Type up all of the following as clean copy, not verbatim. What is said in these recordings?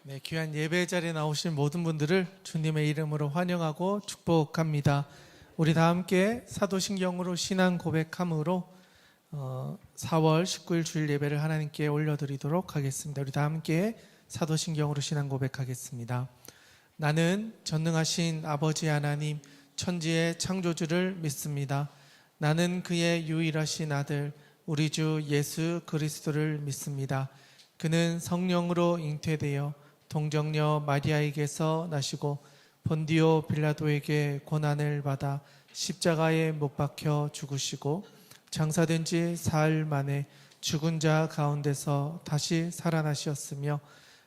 네, 귀한 예배 자리에 나오신 모든 분들을 주님의 이름으로 환영하고 축복합니다. 우리 다 함께 사도신경으로 신앙 고백함으로 4월 19일 주일 예배를 하나님께 올려드리도록 하겠습니다. 우리 다 함께 사도신경으로 신앙 고백하겠습니다. 나는 전능하신 아버지 하나님 천지의 창조주를 믿습니다. 나는 그의 유일하신 아들 우리 주 예수 그리스도를 믿습니다. 그는 성령으로 잉태되어 동정녀 마리아에게서 나시고 본디오 빌라도에게 고난을 받아 십자가에 못 박혀 죽으시고 장사된 지 사흘 만에 죽은 자 가운데서 다시 살아나셨으며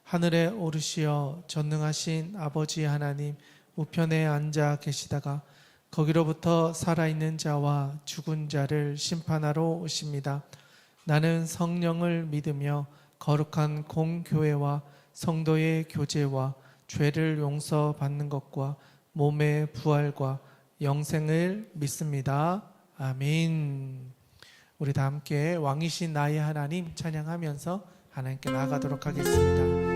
하늘에 오르시어 전능하신 아버지 하나님 우편에 앉아 계시다가 거기로부터 살아있는 자와 죽은 자를 심판하러 오십니다. 나는 성령을 믿으며 거룩한 공교회와 성도의 교제와 죄를 용서받는 것과 몸의 부활과 영생을 믿습니다. 아멘. 우리 다 함께 왕이신 나의 하나님 찬양하면서 하나님께 나아가도록 하겠습니다.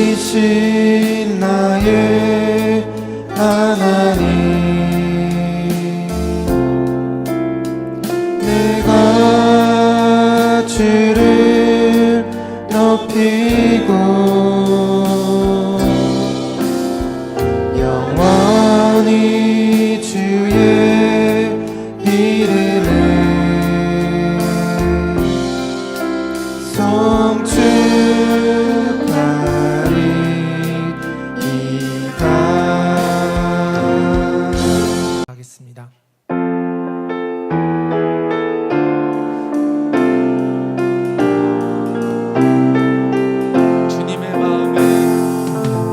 왕이신 나의 하나님 내가 주를 높이고 영원히 주의 이름을 하겠습니다.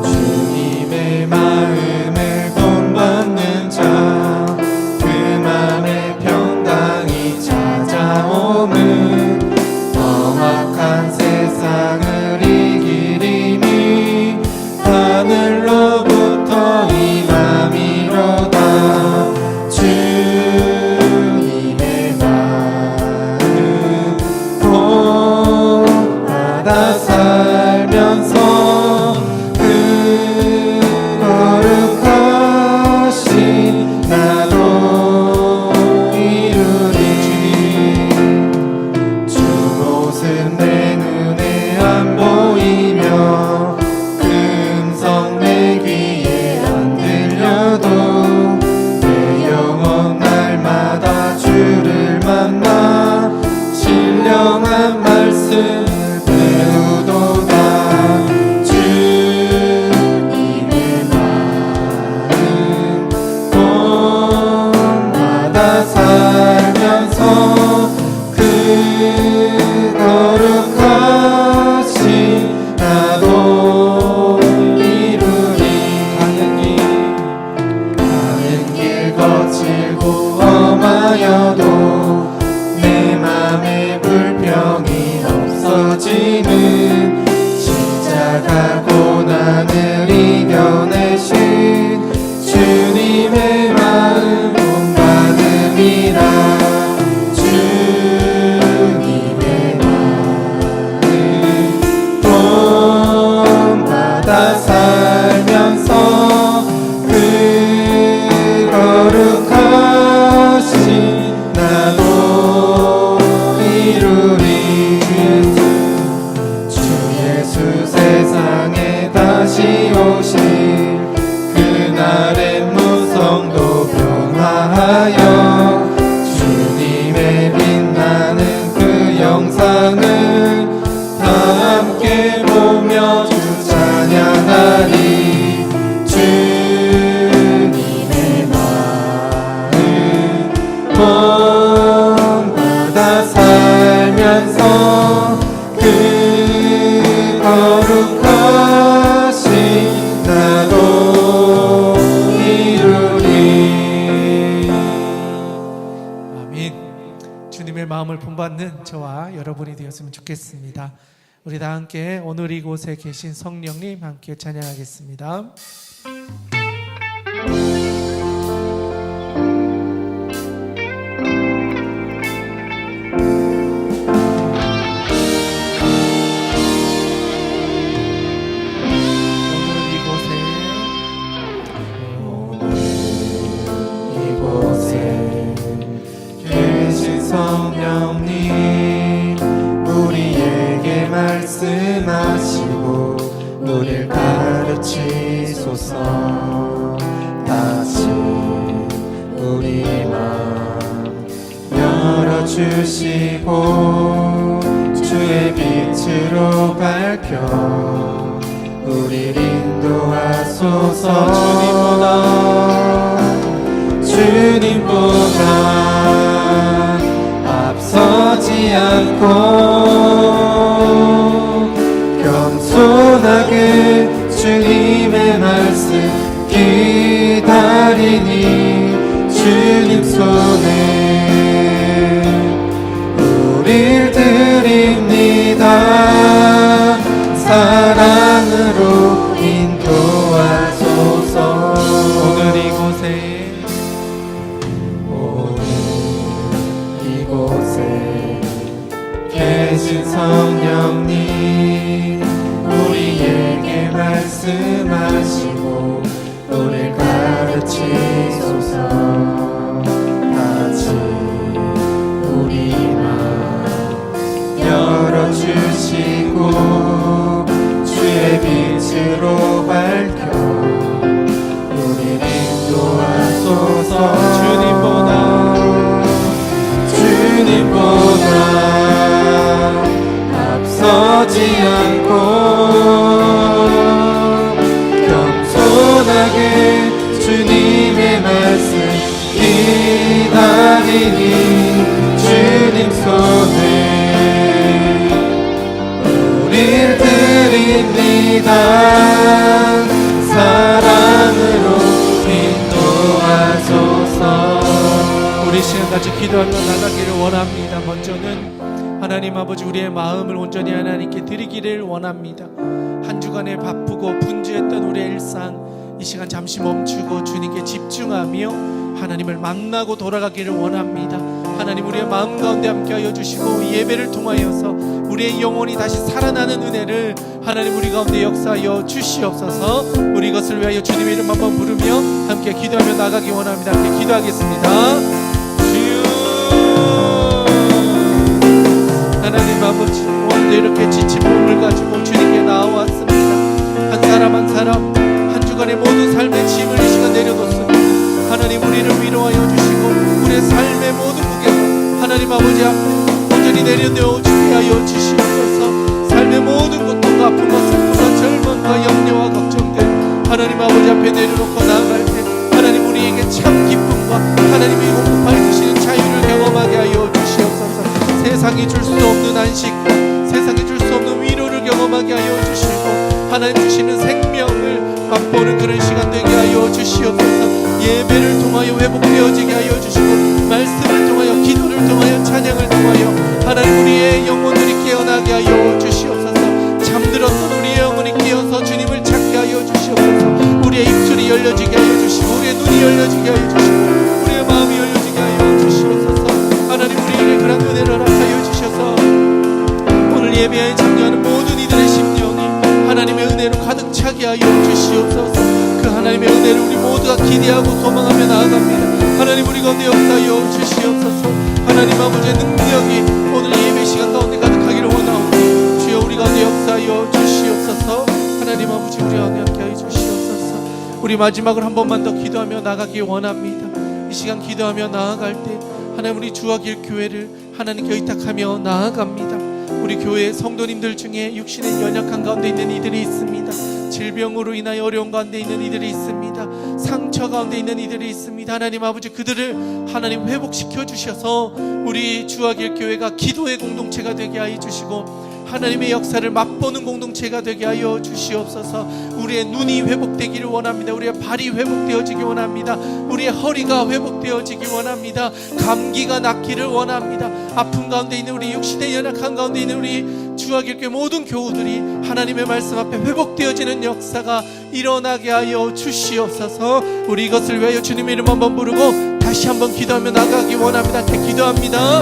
주님의 마음을 본받는 자 그 맘에 평강이 찾아오는 험악한 세상을 이기리니 하늘로부터 임함이로다. 주님의 마음 본받아 살면서 그 거룩하신 나도 이루리. 주 모습 내 눈에 안 보이며 음성 내 귀에 안 들려도 내 영혼 날마다 주를 만나 신령한 말씀 배우도다. 주님의 마음 본받아 살면서 그 거룩하신 나도 이루리. 가는 길 거칠고 험하여도 내 맘에 불평이 없어지는 십자가 고난을 이겨내신 주님의 마음 본받음이라. 주님의 위하여 주님의 빛나는 그 영상을 다 함께 보며 주 찬양하리. 주님의 마음 본받아 살면서 그 거룩하신 나도 이루리. 아멘. 주님의 마음을 본받는 저와 여러분이 되었으면 좋겠습니다. 우리 다 함께 오늘 이곳에 계신 성령님 함께 찬양하겠습니다. 이곳에 계신 성령님 우리에게 말씀하시고 우리를 가르치소서. 다시 우리 마음 열어주시고 주의 빛으로 밝혀 우리를 인도하소서. 주님보다 앞서지 않고 겸손하게 주님의 말씀 기다리니 주님 손에 우릴 드립니다. 사랑으로 인도하소서. 오늘 이곳에 계신 성령님 우리에게 말씀하시고 우리를 가르치소서. 다시 우리 마음 열어주시고 주의 빛으로 밝혀 우리를 인도하소서. 주님보다 앞서지 않고 겸손하게 주님의 말씀 기다리니 주님 손에 우릴 드립니다. 사랑으로 인도하소서. 우리 시간같이 기도하며 나가기를 원합니다. 먼저는 하나님 아버지 우리의 마음을 온전히 하나님께 드리기를 원합니다. 한 주간에 바쁘고 분주했던 우리의 일상 이 시간 잠시 멈추고 주님께 집중하며 하나님을 만나고 돌아가기를 원합니다. 하나님 우리의 마음 가운데 함께하여 주시고 예배를 통하여서 우리의 영혼이 다시 살아나는 은혜를 하나님 우리 가운데 역사하여 주시옵소서. 우리 이것을 위하여 주님의 이름 한번 부르며 함께 기도하며 나가기 원합니다. 함께 기도하겠습니다. 하나님 아버지 오늘도 이렇게 지친 몸을 가지고 주님께 나와왔습니다. 한 사람 한 사람 한 주간의 모든 삶의 짐을 이 시간 내려놓습니다. 하나님 우리를 위로하여 주시고 우리의 삶의 모든 무게를 하나님 아버지 앞에 온전히 내려놓게 하여 주시옵소서. 삶의 모든 고통과 아픔과 슬픔과 절망과 염려와 걱정들 하나님 아버지 앞에 내려놓고 나아갈 때 하나님 우리에게 참 기쁨과 하나님이 공급하여 주시는 자유를 경험하게 하여 주시옵소서. 세상이 줄 수 없는 안식과 세상이 줄 수 없는 위로를 경험하게 하여 주시고 하나님 주시는 생명을 맛보는 그런 시간 되게 하여 주시옵소서. 예배를 통하여 회복되어지게 하여 주시고 말씀을 통하여 기도를 통하여 찬양을 통하여 하나님 우리의 영혼들이 깨어나게 하여 주시옵소서. 잠들었던 우리의 영혼이 깨어서 주님을 찾게 하여 주시옵소서. 우리의 입술이 열려지게 하여 주시고 우리의 눈이 열려지게 하여 주시고 우리의 마음이 열려지게 하여 주시옵소서. 하나님 우리에게 그런 은혜를 허락하여 주셔서 오늘 예배에 참여하는 모든 이들의 심령이 하나님의 은혜로 가득 차게 하여 주시옵소서. 그 하나님의 은혜를 우리 모두가 기대하고 소망하며 나아갑니다. 하나님 우리 가운데 역사하여 주시옵소서. 하나님 아버지의 능력이 오늘 예배 시간 가운데 가득하기를 원하오니 주여 우리 가운데 역사하여 주시옵소서. 하나님 아버지 우리 가운데 함께하여 주시옵소서. 우리 마지막으로 한 번만 더 기도하며 나가기 원합니다. 이 시간 기도하며 나아갈 때 하나님 우리 주와길 교회를 하나님께 의탁하며 나아갑니다. 우리 교회 성도님들 중에 육신의 연약한 가운데 있는 이들이 있습니다. 질병으로 인하여 어려운 가운데 있는 이들이 있습니다. 상처 가운데 있는 이들이 있습니다. 하나님 아버지, 그들을 하나님 회복시켜 주셔서 우리 주와길 교회가 기도의 공동체가 되게 하여 주시고 하나님의 역사를 맛보는 공동체가 되게 하여 주시옵소서. 우리의 눈이 회복되기를 원합니다. 우리의 발이 회복되어지기 원합니다. 우리의 허리가 회복되어지기 원합니다. 감기가 낫기를 원합니다. 아픔 가운데 있는 우리 육신의 연약한 가운데 있는 우리 주와길교회 모든 교우들이 하나님의 말씀 앞에 회복되어지는 역사가 일어나게 하여 주시옵소서. 우리 이것을 위하여 주님의 이름 한번 부르고 다시 한번 기도하며 나가기 원합니다. 기도합니다.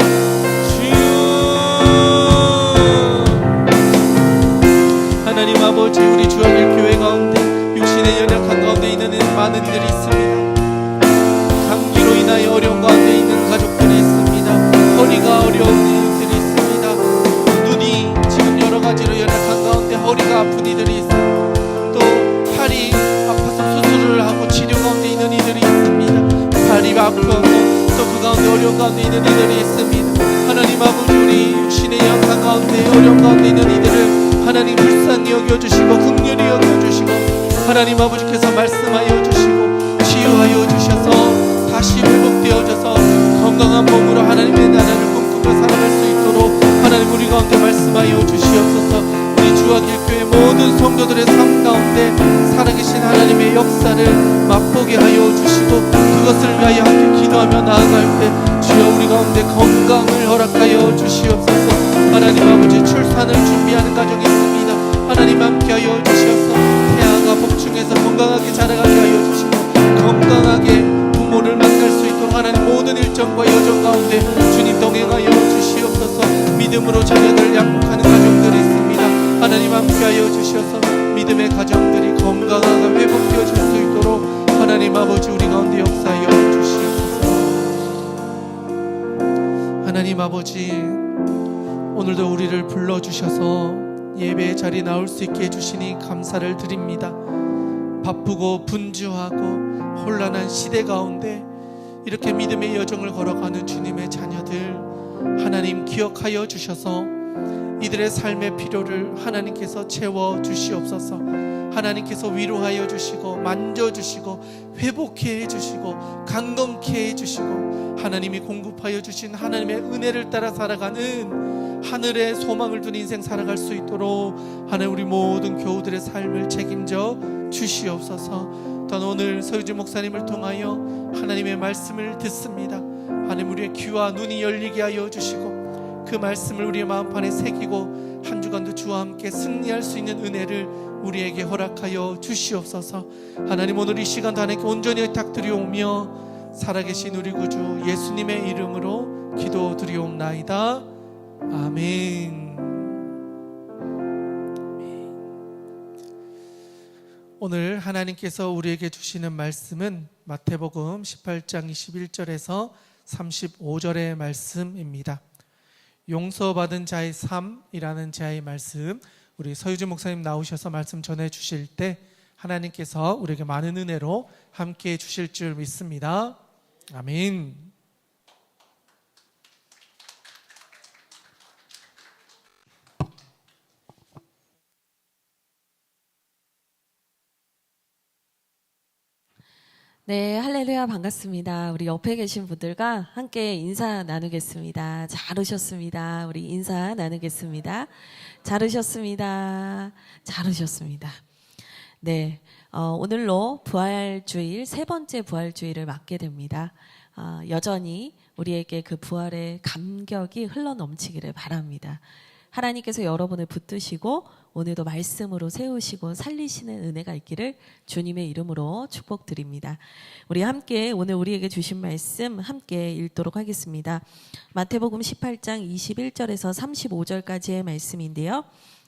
하나님 아버지, 우리 주와길 교회 가운데 육신의 연약한 가운데 있는 많은 이들이 있습니다. 감기로 인하여 어려운 가운데 있는 가족들이 있습니다. 허리가 어려운 이들이 있습니다. 눈이 지금 여러 가지로 연약한 가운데 허리가 아픈 이들이 있습니다. 또 팔이 아파서 수술을 하고 치료 가운데 있는 이들이 있습니다. 팔이 아파서 또 그 가운데 어려운 가운데 있는 이들이 있습니다. 하나님 아버지, 우리 육신의 연약한 가운데 어려운 가운데 있는 이들을 하나님 불쌍히 여겨주시고 긍휼히 여겨주시고 하나님 아버지께서 말씀하여 주시고 치유하여 주셔서 다시 회복되어져서 건강한 몸으로 하나님의 나라를 꿈꾸며 살아갈 수 있도록 하나님 우리 가운데 말씀하여 주시옵소서. 우리 주와길교회 모든 성도들의 삶 가운데 살아계신 하나님의 역사를 맛보게 하여 주시고 그것을 위하여 함께 기도하며 나아갈 때 주여 우리 가운데 건강을 허락하여 주시옵소서. 하나님 아버지, 출산을 준비하는 가정이 있습니다. 하나님 함께하여 주셔서 태아가 복중에서 건강하게 자라가게 하여 주시고 건강하게 부모를 만날 수 있도록 하나님 모든 일정과 여정 가운데 주님 동행하여 주시옵소서. 믿음으로 자녀들 양육하는 가정들이 있습니다. 하나님 함께하여 주셔서 믿음의 가정들이 건강하게 회복되어질 수 있도록 하나님 아버지 우리 가운데 역사하여 주시옵소서. 하나님 아버지, 오늘도 우리를 불러주셔서 예배의 자리에 나올 수 있게 해주시니 감사를 드립니다. 바쁘고 분주하고 혼란한 시대 가운데 이렇게 믿음의 여정을 걸어가는 주님의 자녀들 하나님 기억하여 주셔서 이들의 삶의 필요를 하나님께서 채워 주시옵소서. 하나님께서 위로하여 주시고 만져주시고 회복해 주시고 강건케 해 주시고 하나님이 공급하여 주신 하나님의 은혜를 따라 살아가는 하늘의 소망을 둔 인생 살아갈 수 있도록 하나님 우리 모든 교우들의 삶을 책임져 주시옵소서. 또한 오늘 서유지 목사님을 통하여 하나님의 말씀을 듣습니다. 하나님 우리의 귀와 눈이 열리게 하여 주시고 그 말씀을 우리의 마음판에 새기고 한 주간도 주와 함께 승리할 수 있는 은혜를 우리에게 허락하여 주시옵소서. 하나님 오늘 이 시간도 하나님께 온전히 의탁드리오며 살아계신 우리 구주 예수님의 이름으로 기도드리옵나이다. 아멘. 오늘 하나님께서 우리에게 주시는 말씀은 마태복음 18장 21절에서 35절의 말씀입니다. 용서받은 자의 삶이라는 자의 말씀, 우리 서유주 목사님 나오셔서 말씀 전해 주실 때 하나님께서 우리에게 많은 은혜로 함께 해 주실 줄 믿습니다. 아멘. 네, 할렐루야, 반갑습니다. 우리 옆에 계신 분들과 함께 인사 나누겠습니다. 잘 오셨습니다. 우리 인사 나누겠습니다. 잘 오셨습니다. 잘 오셨습니다. 네, 오늘로 부활주일, 세 번째 부활주일을 맞게 됩니다. 여전히 우리에게 그 부활의 감격이 흘러넘치기를 바랍니다. 하나님께서 여러분을 붙드시고 오늘도 말씀으로 세우시고 살리시는 은혜가 있기를 주님의 이름으로 축복드립니다. 우리 함께 오늘 우리에게 주신 말씀 함께 읽도록 하겠습니다. 마태복음 18장 21절에서 35절까지의 말씀인데요.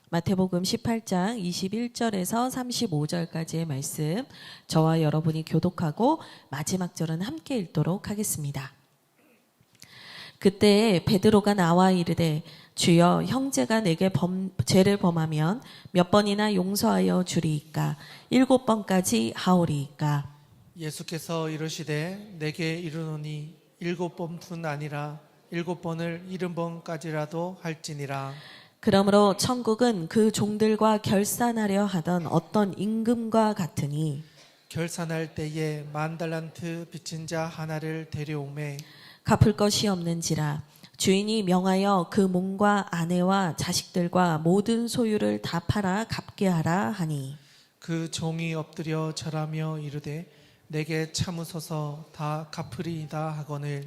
마태복음 18장 21절에서 35절까지의 말씀, 저와 여러분이 교독하고 마지막 절은 함께 읽도록 하겠습니다. 그때 베드로가 나와 이르되 주여, 형제가 내게 죄를 범하면 몇 번이나 용서하여 주리이까? 7번까지 하오리이까? 예수께서 이르시되 내게 이르노니 7번뿐 아니라 7번을 70번까지라도 할지니라. 그러므로 천국은 그 종들과 결산하려 하던 어떤 임금과 같으니 결산할 때에 10,000달란트 빚진 자 하나를 데려오매 갚을 것이 없는지라 주인이 명하여 그 몸과 아내와 자식들과 모든 소유를 다 팔아 갚게 하라 하니 그 종이 엎드려 절하며 이르되 내게 참으소서 다 갚으리이다 하거늘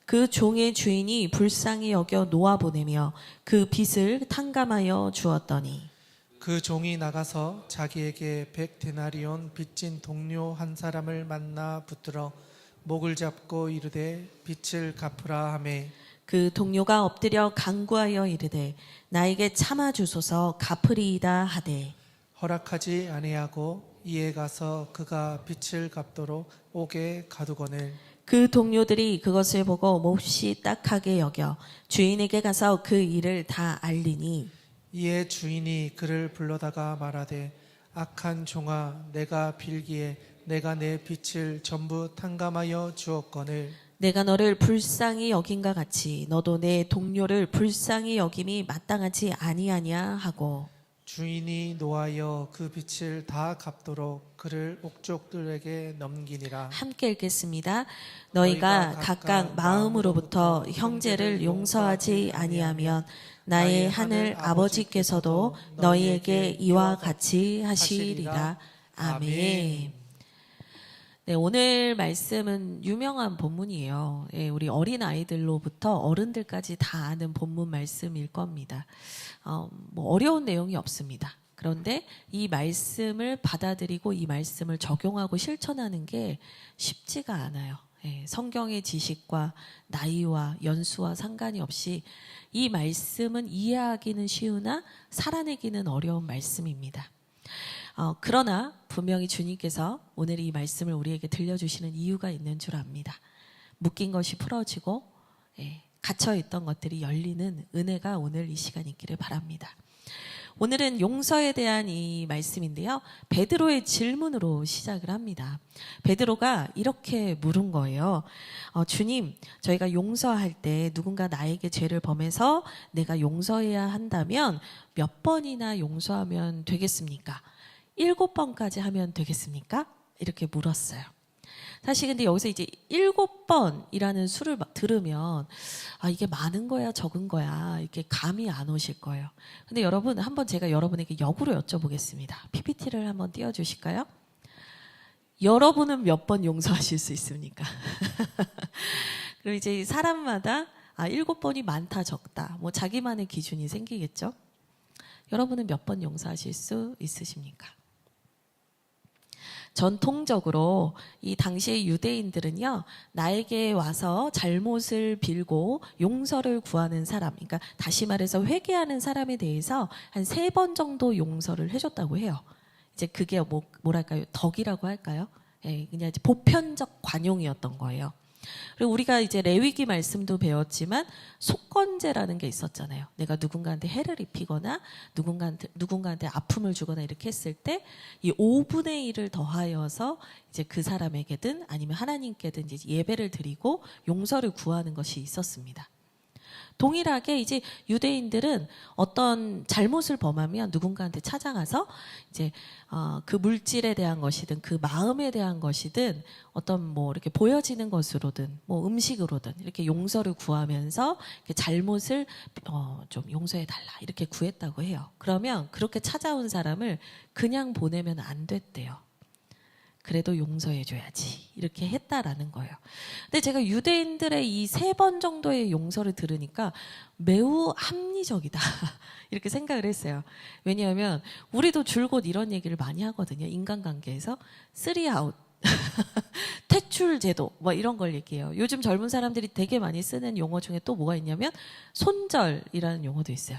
그 종의 주인이 불쌍히 여겨 놓아보내며 그 빚을 탕감하여 주었더니 그 종이 나가서 자기에게 100데나리온 빚진 동료 한 사람을 만나 붙들어 목을 잡고 이르되 빚을 갚으라 하매 그 동료가 엎드려 간구하여 이르되 나에게 참아 주소서 갚으리이다 하되 허락하지 아니하고 이에 가서 그가 빚을 갚도록 옥에 가두거늘 그 동료들이 그것을 보고 몹시 딱하게 여겨 주인에게 가서 그 일을 다 알리니 이에 주인이 그를 불러다가 말하되 악한 종아 내가 빌기에 내가 내 빚을 전부 탕감하여 주었거늘 내가 너를 불쌍히 여긴과 같이 너도 내 동료를 불쌍히 여김이 마땅하지 아니하냐 하고 주인이 노하여 그 빚을 다 갚도록 그를 옥족들에게 넘기니라. 함께 읽겠습니다. 너희가 각각 마음으로부터 형제를 용서하지 아니하면 나의 하늘 아버지께서도 너희에게 이와 같이 하시리라. 아멘. 네, 오늘 말씀은 유명한 본문이에요. 예, 우리 어린 아이들로부터 어른들까지 다 아는 본문 말씀일 겁니다. 뭐 어려운 내용이 없습니다. 그런데 이 말씀을 받아들이고 이 말씀을 적용하고 실천하는 게 쉽지가 않아요. 예, 성경의 지식과 나이와 연수와 상관이 없이 이 말씀은 이해하기는 쉬우나 살아내기는 어려운 말씀입니다. 그러나 분명히 주님께서 오늘 이 말씀을 우리에게 들려주시는 이유가 있는 줄 압니다. 묶인 것이 풀어지고 갇혀있던 것들이 열리는 은혜가 오늘 이 시간 있기를 바랍니다. 오늘은 용서에 대한 이 말씀인데요. 베드로의 질문으로 시작을 합니다. 베드로가 이렇게 물은 거예요. 주님, 저희가 용서할 때 누군가 나에게 죄를 범해서 내가 용서해야 한다면 몇 번이나 용서하면 되겠습니까? 7번까지 하면 되겠습니까? 이렇게 물었어요. 사실 근데 여기서 이제 7번이라는 수를 들으면 이게 많은 거야 적은 거야 이렇게 감이 안 오실 거예요. 근데 여러분 한번 제가 여러분에게 역으로 여쭤보겠습니다. PPT를 한번 띄워주실까요? 여러분은 몇 번 용서하실 수 있습니까? 그럼 이제 사람마다 7번이 많다 적다 뭐 자기만의 기준이 생기겠죠? 여러분은 몇 번 용서하실 수 있으십니까? 전통적으로 이 당시의 유대인들은요, 나에게 와서 잘못을 빌고 용서를 구하는 사람, 그러니까 다시 말해서 회개하는 사람에 대해서 한 3번 정도 용서를 해줬다고 해요. 이제 그게 뭐랄까요? 덕이라고 할까요? 예, 그냥 이제 보편적 관용이었던 거예요. 그리고 우리가 이제 레위기 말씀도 배웠지만 속건제라는 게 있었잖아요. 내가 누군가한테 해를 입히거나 누군가한테 아픔을 주거나 이렇게 했을 때 이 5분의 1을 더하여서 이제 그 사람에게든 아니면 하나님께든 이제 예배를 드리고 용서를 구하는 것이 있었습니다. 동일하게 이제 유대인들은 어떤 잘못을 범하면 누군가한테 찾아가서 이제 그 물질에 대한 것이든 그 마음에 대한 것이든 어떤 뭐 이렇게 보여지는 것으로든 뭐 음식으로든 이렇게 용서를 구하면서 이렇게 잘못을 좀 용서해 달라 이렇게 구했다고 해요. 그러면 그렇게 찾아온 사람을 그냥 보내면 안 됐대요. 그래도 용서해줘야지 이렇게 했다라는 거예요. 근데 제가 유대인들의 이 3번 정도의 용서를 들으니까 매우 합리적이다 이렇게 생각을 했어요. 왜냐하면 우리도 줄곧 이런 얘기를 많이 하거든요. 인간관계에서 3아웃 퇴출 제도 뭐 이런 걸 얘기해요. 요즘 젊은 사람들이 되게 많이 쓰는 용어 중에 또 뭐가 있냐면 손절이라는 용어도 있어요.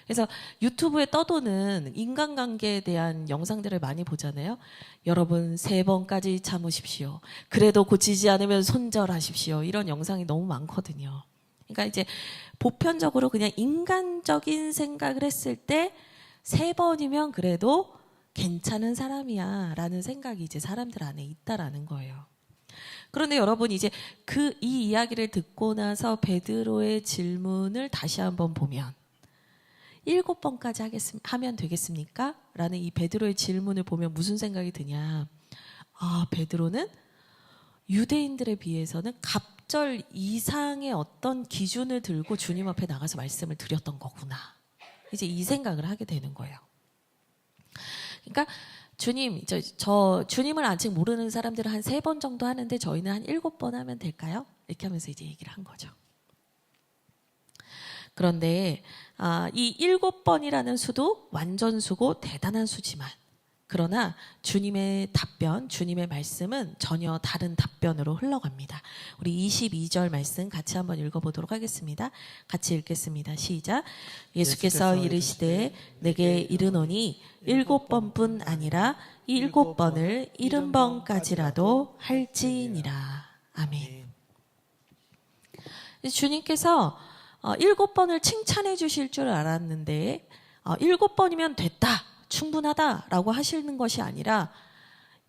그래서 유튜브에 떠도는 인간관계에 대한 영상들을 많이 보잖아요. 여러분 3번까지 참으십시오. 그래도 고치지 않으면 손절하십시오. 이런 영상이 너무 많거든요. 그러니까 이제 보편적으로 그냥 인간적인 생각을 했을 때 3번이면 그래도 괜찮은 사람이야 라는 생각이 이제 사람들 안에 있다라는 거예요. 그런데 여러분 이제 이 이야기를 듣고 나서 베드로의 질문을 다시 한번 보면 7번까지 하면 되겠습니까? 라는 이 베드로의 질문을 보면 무슨 생각이 드냐. 아, 베드로는 유대인들에 비해서는 갑절 이상의 어떤 기준을 들고 주님 앞에 나가서 말씀을 드렸던 거구나. 이제 이 생각을 하게 되는 거예요. 그러니까 주님, 주님을 아직 모르는 사람들은 한 3번 정도 하는데 저희는 한 7번 하면 될까요? 이렇게 하면서 이제 얘기를 한 거죠. 그런데 이 7번이라는 수도 완전 수고 대단한 수지만 그러나 주님의 답변, 주님의 말씀은 전혀 다른 답변으로 흘러갑니다. 우리 22절 말씀 같이 한번 읽어보도록 하겠습니다. 같이 읽겠습니다. 시작. 예수께서 이르시되 내게 이르노니 7번뿐 아니라 7번을 70번까지라도 할지니라. 아멘. 주님께서 7번을 칭찬해 주실 줄 알았는데 7번이면 됐다. 충분하다라고 하시는 것이 아니라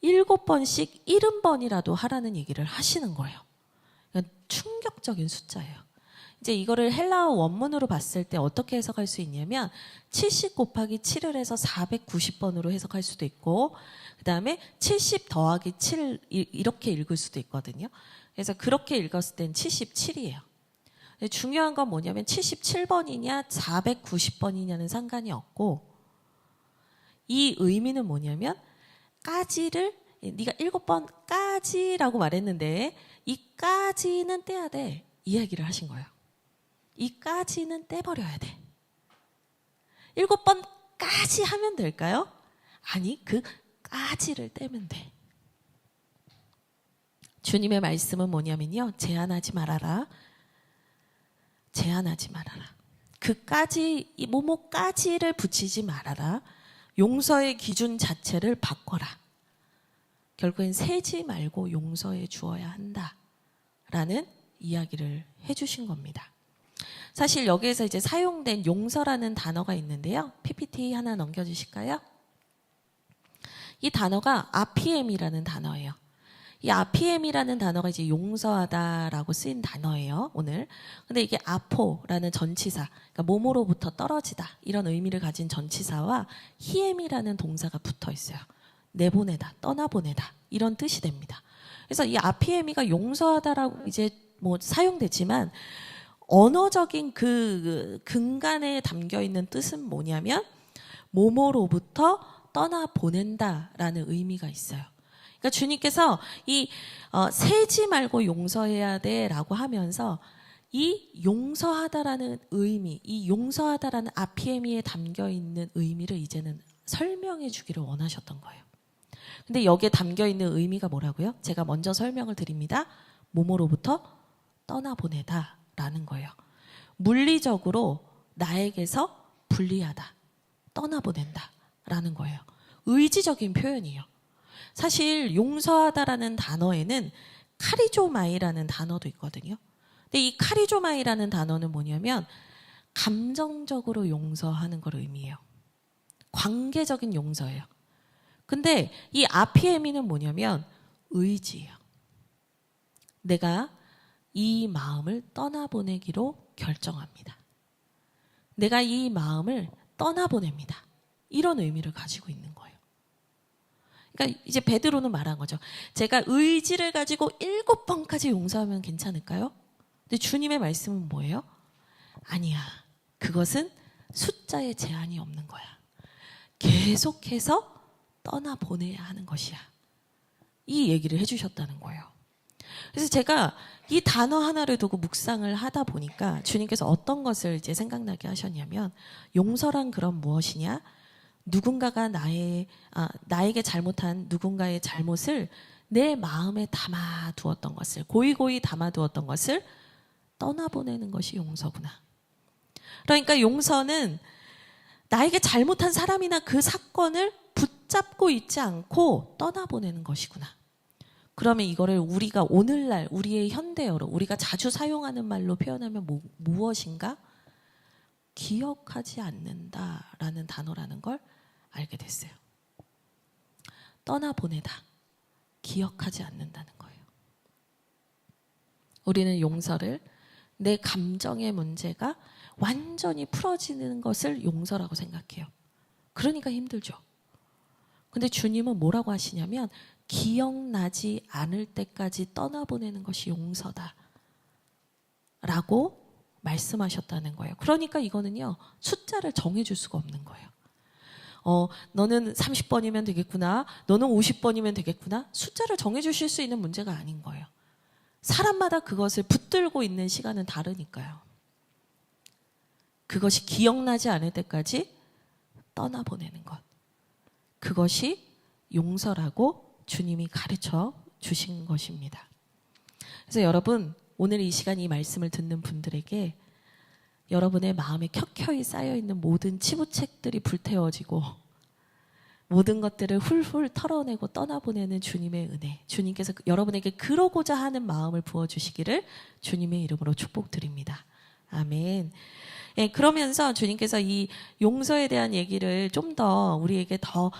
7번씩 70번이라도 하라는 얘기를 하시는 거예요. 그러니까 충격적인 숫자예요. 이제 이거를 헬라어 원문으로 봤을 때 어떻게 해석할 수 있냐면 70 곱하기 7을 해서 490번으로 해석할 수도 있고 그 다음에 70 더하기 7 이렇게 읽을 수도 있거든요. 그래서 그렇게 읽었을 땐 77이에요. 중요한 건 뭐냐면 77번이냐 490번이냐는 상관이 없고 이 의미는 뭐냐면 까지를 네가 7번까지라고 말했는데 이 까지는 떼야 돼. 이야기를 하신 거예요. 이 까지는 떼버려야 돼. 7번까지 하면 될까요? 아니 그 까지를 떼면 돼. 주님의 말씀은 뭐냐면요. 제한하지 말아라. 제한하지 말아라. 그까지 이 뭐뭐까지를 붙이지 말아라. 용서의 기준 자체를 바꿔라. 결국엔 세지 말고 용서해 주어야 한다라는 이야기를 해주신 겁니다. 사실 여기에서 이제 사용된 용서라는 단어가 있는데요. PPT 하나 넘겨주실까요? 이 단어가 RPM이라는 단어예요. 이 RPM이라는 단어가 이제 용서하다라고 쓰인 단어예요, 오늘. 근데 이게 아포라는 전치사, 그러니까 몸으로부터 떨어지다 이런 의미를 가진 전치사와 히엠이라는 동사가 붙어 있어요. 내보내다, 떠나보내다 이런 뜻이 됩니다. 그래서 이 RPM이가 용서하다라고 이제 뭐 사용되지만 언어적인 그 근간에 담겨 있는 뜻은 뭐냐면 몸으로부터 떠나보낸다라는 의미가 있어요. 그러니까 주님께서 이 세지 말고 용서해야 돼라고 하면서 이 용서하다라는 의미, 이 용서하다라는 RPM에 담겨 있는 의미를 이제는 설명해 주기를 원하셨던 거예요. 근데 여기에 담겨 있는 의미가 뭐라고요? 제가 먼저 설명을 드립니다. 몸으로부터 떠나보내다라는 거예요. 물리적으로 나에게서 분리하다, 떠나보낸다라는 거예요. 의지적인 표현이에요. 사실 용서하다라는 단어에는 카리조마이라는 단어도 있거든요. 근데 이 카리조마이라는 단어는 뭐냐면 감정적으로 용서하는 걸 의미해요. 관계적인 용서예요. 근데 이 RPM이는 뭐냐면 의지예요. 내가 이 마음을 떠나보내기로 결정합니다. 내가 이 마음을 떠나보냅니다. 이런 의미를 가지고 있는 거예요. 그러니까 이제 베드로는 말한 거죠. 제가 의지를 가지고 7번까지 용서하면 괜찮을까요? 근데 주님의 말씀은 뭐예요? 아니야. 그것은 숫자에 제한이 없는 거야. 계속해서 떠나보내야 하는 것이야. 이 얘기를 해주셨다는 거예요. 그래서 제가 이 단어 하나를 두고 묵상을 하다 보니까 주님께서 어떤 것을 이제 생각나게 하셨냐면 용서란 그럼 무엇이냐? 누군가가 나에게 잘못한 누군가의 잘못을 내 마음에 담아두었던 것을 고이고이 담아두었던 것을 떠나보내는 것이 용서구나. 그러니까 용서는 나에게 잘못한 사람이나 그 사건을 붙잡고 있지 않고 떠나보내는 것이구나. 그러면 이거를 우리가 오늘날 우리의 현대어로 우리가 자주 사용하는 말로 표현하면 무엇인가? 기억하지 않는다라는 단어라는 걸 알게 됐어요. 떠나보내다, 기억하지 않는다는 거예요. 우리는 용서를 내 감정의 문제가 완전히 풀어지는 것을 용서라고 생각해요. 그러니까 힘들죠. 근데 주님은 뭐라고 하시냐면 기억나지 않을 때까지 떠나보내는 것이 용서다 라고 말씀하셨다는 거예요. 그러니까 이거는요, 숫자를 정해줄 수가 없는 거예요. 너는 30번이면 되겠구나, 너는 50번이면 되겠구나, 숫자를 정해주실 수 있는 문제가 아닌 거예요. 사람마다 그것을 붙들고 있는 시간은 다르니까요. 그것이 기억나지 않을 때까지 떠나보내는 것, 그것이 용서라고 주님이 가르쳐 주신 것입니다. 그래서 여러분, 오늘 이 시간 이 말씀을 듣는 분들에게 여러분의 마음에 켜켜이 쌓여있는 모든 치부책들이 불태워지고 모든 것들을 훌훌 털어내고 떠나보내는 주님의 은혜, 주님께서 여러분에게 그러고자 하는 마음을 부어주시기를 주님의 이름으로 축복드립니다. 아멘. 예, 그러면서 주님께서 이 용서에 대한 얘기를 좀 더 우리에게 더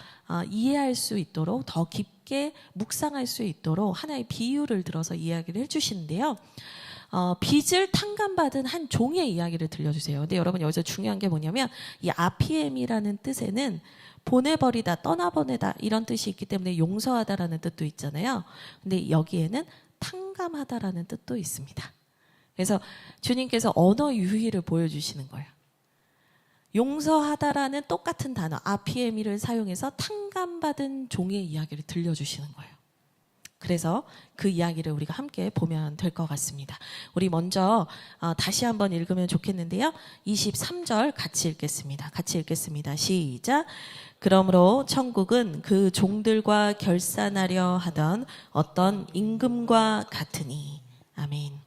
이해할 수 있도록, 더 깊게 묵상할 수 있도록 하나의 비유를 들어서 이야기를 해주시는데요. 빚을 탕감받은 한 종의 이야기를 들려주세요. 근데 여러분, 여기서 중요한 게 뭐냐면 이 RPM이라는 뜻에는 보내버리다, 떠나보내다 이런 뜻이 있기 때문에 용서하다라는 뜻도 있잖아요. 근데 여기에는 탕감하다라는 뜻도 있습니다. 그래서 주님께서 언어 유희를 보여주시는 거예요. 용서하다라는 똑같은 단어 RPM을 사용해서 탕감받은 종의 이야기를 들려주시는 거예요. 그래서 그 이야기를 우리가 함께 보면 될 것 같습니다. 우리 먼저 다시 한번 읽으면 좋겠는데요. 23절 같이 읽겠습니다. 같이 읽겠습니다. 시작. 그러므로 천국은 그 종들과 결산하려 하던 어떤 임금과 같으니. 아멘.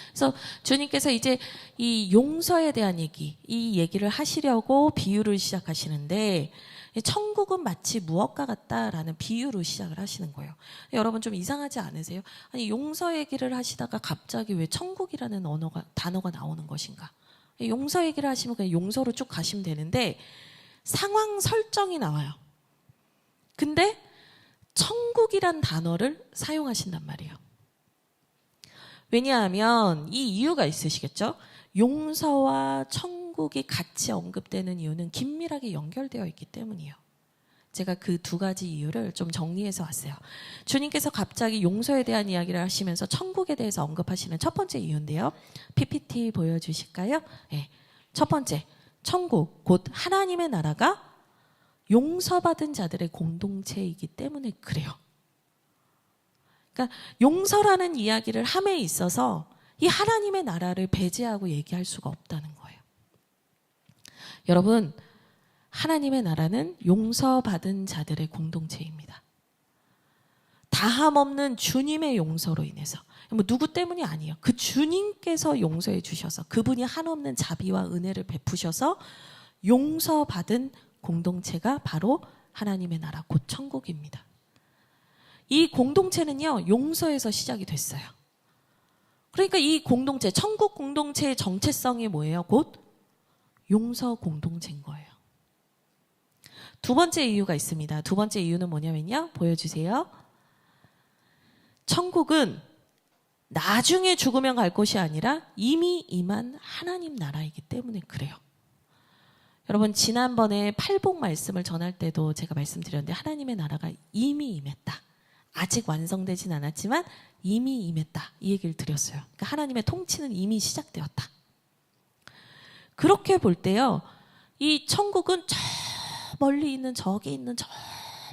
그래서 주님께서 이제 이 용서에 대한 얘기, 이 얘기를 하시려고 비유를 시작하시는데 천국은 마치 무엇과 같다라는 비유로 시작을 하시는 거예요. 여러분 좀 이상하지 않으세요? 아니 용서 얘기를 하시다가 갑자기 왜 천국이라는 단어가 나오는 것인가? 용서 얘기를 하시면 그냥 용서로 쭉 가시면 되는데 상황 설정이 나와요. 근데 천국이란 단어를 사용하신단 말이에요. 왜냐하면 이 이유가 있으시겠죠? 용서와 천국이 같이 언급되는 이유는 긴밀하게 연결되어 있기 때문이에요. 제가 그 두 가지 이유를 좀 정리해서 왔어요. 주님께서 갑자기 용서에 대한 이야기를 하시면서 천국에 대해서 언급하시는 첫 번째 이유인데요. PPT 보여주실까요? 네. 첫 번째, 천국, 곧 하나님의 나라가 용서받은 자들의 공동체이기 때문에 그래요. 그러니까 용서라는 이야기를 함에 있어서 이 하나님의 나라를 배제하고 얘기할 수가 없다는 거예요. 여러분, 하나님의 나라는 용서받은 자들의 공동체입니다. 다함 없는 주님의 용서로 인해서, 뭐 누구 때문이 아니에요. 그 주님께서 용서해 주셔서, 그분이 한없는 자비와 은혜를 베푸셔서 용서받은 공동체가 바로 하나님의 나라, 곧 천국입니다. 이 공동체는요, 용서에서 시작이 됐어요. 그러니까 이 공동체, 천국 공동체의 정체성이 뭐예요? 곧 용서 공동체인 거예요. 두 번째 이유가 있습니다. 두 번째 이유는 뭐냐면요. 보여주세요. 천국은 나중에 죽으면 갈 곳이 아니라 이미 임한 하나님 나라이기 때문에 그래요. 여러분, 지난번에 팔복 말씀을 전할 때도 제가 말씀드렸는데 하나님의 나라가 이미 임했다. 아직 완성되진 않았지만 이미 임했다. 이 얘기를 드렸어요. 그러니까 하나님의 통치는 이미 시작되었다. 그렇게 볼 때요, 이 천국은 저 멀리 있는, 저기 있는, 저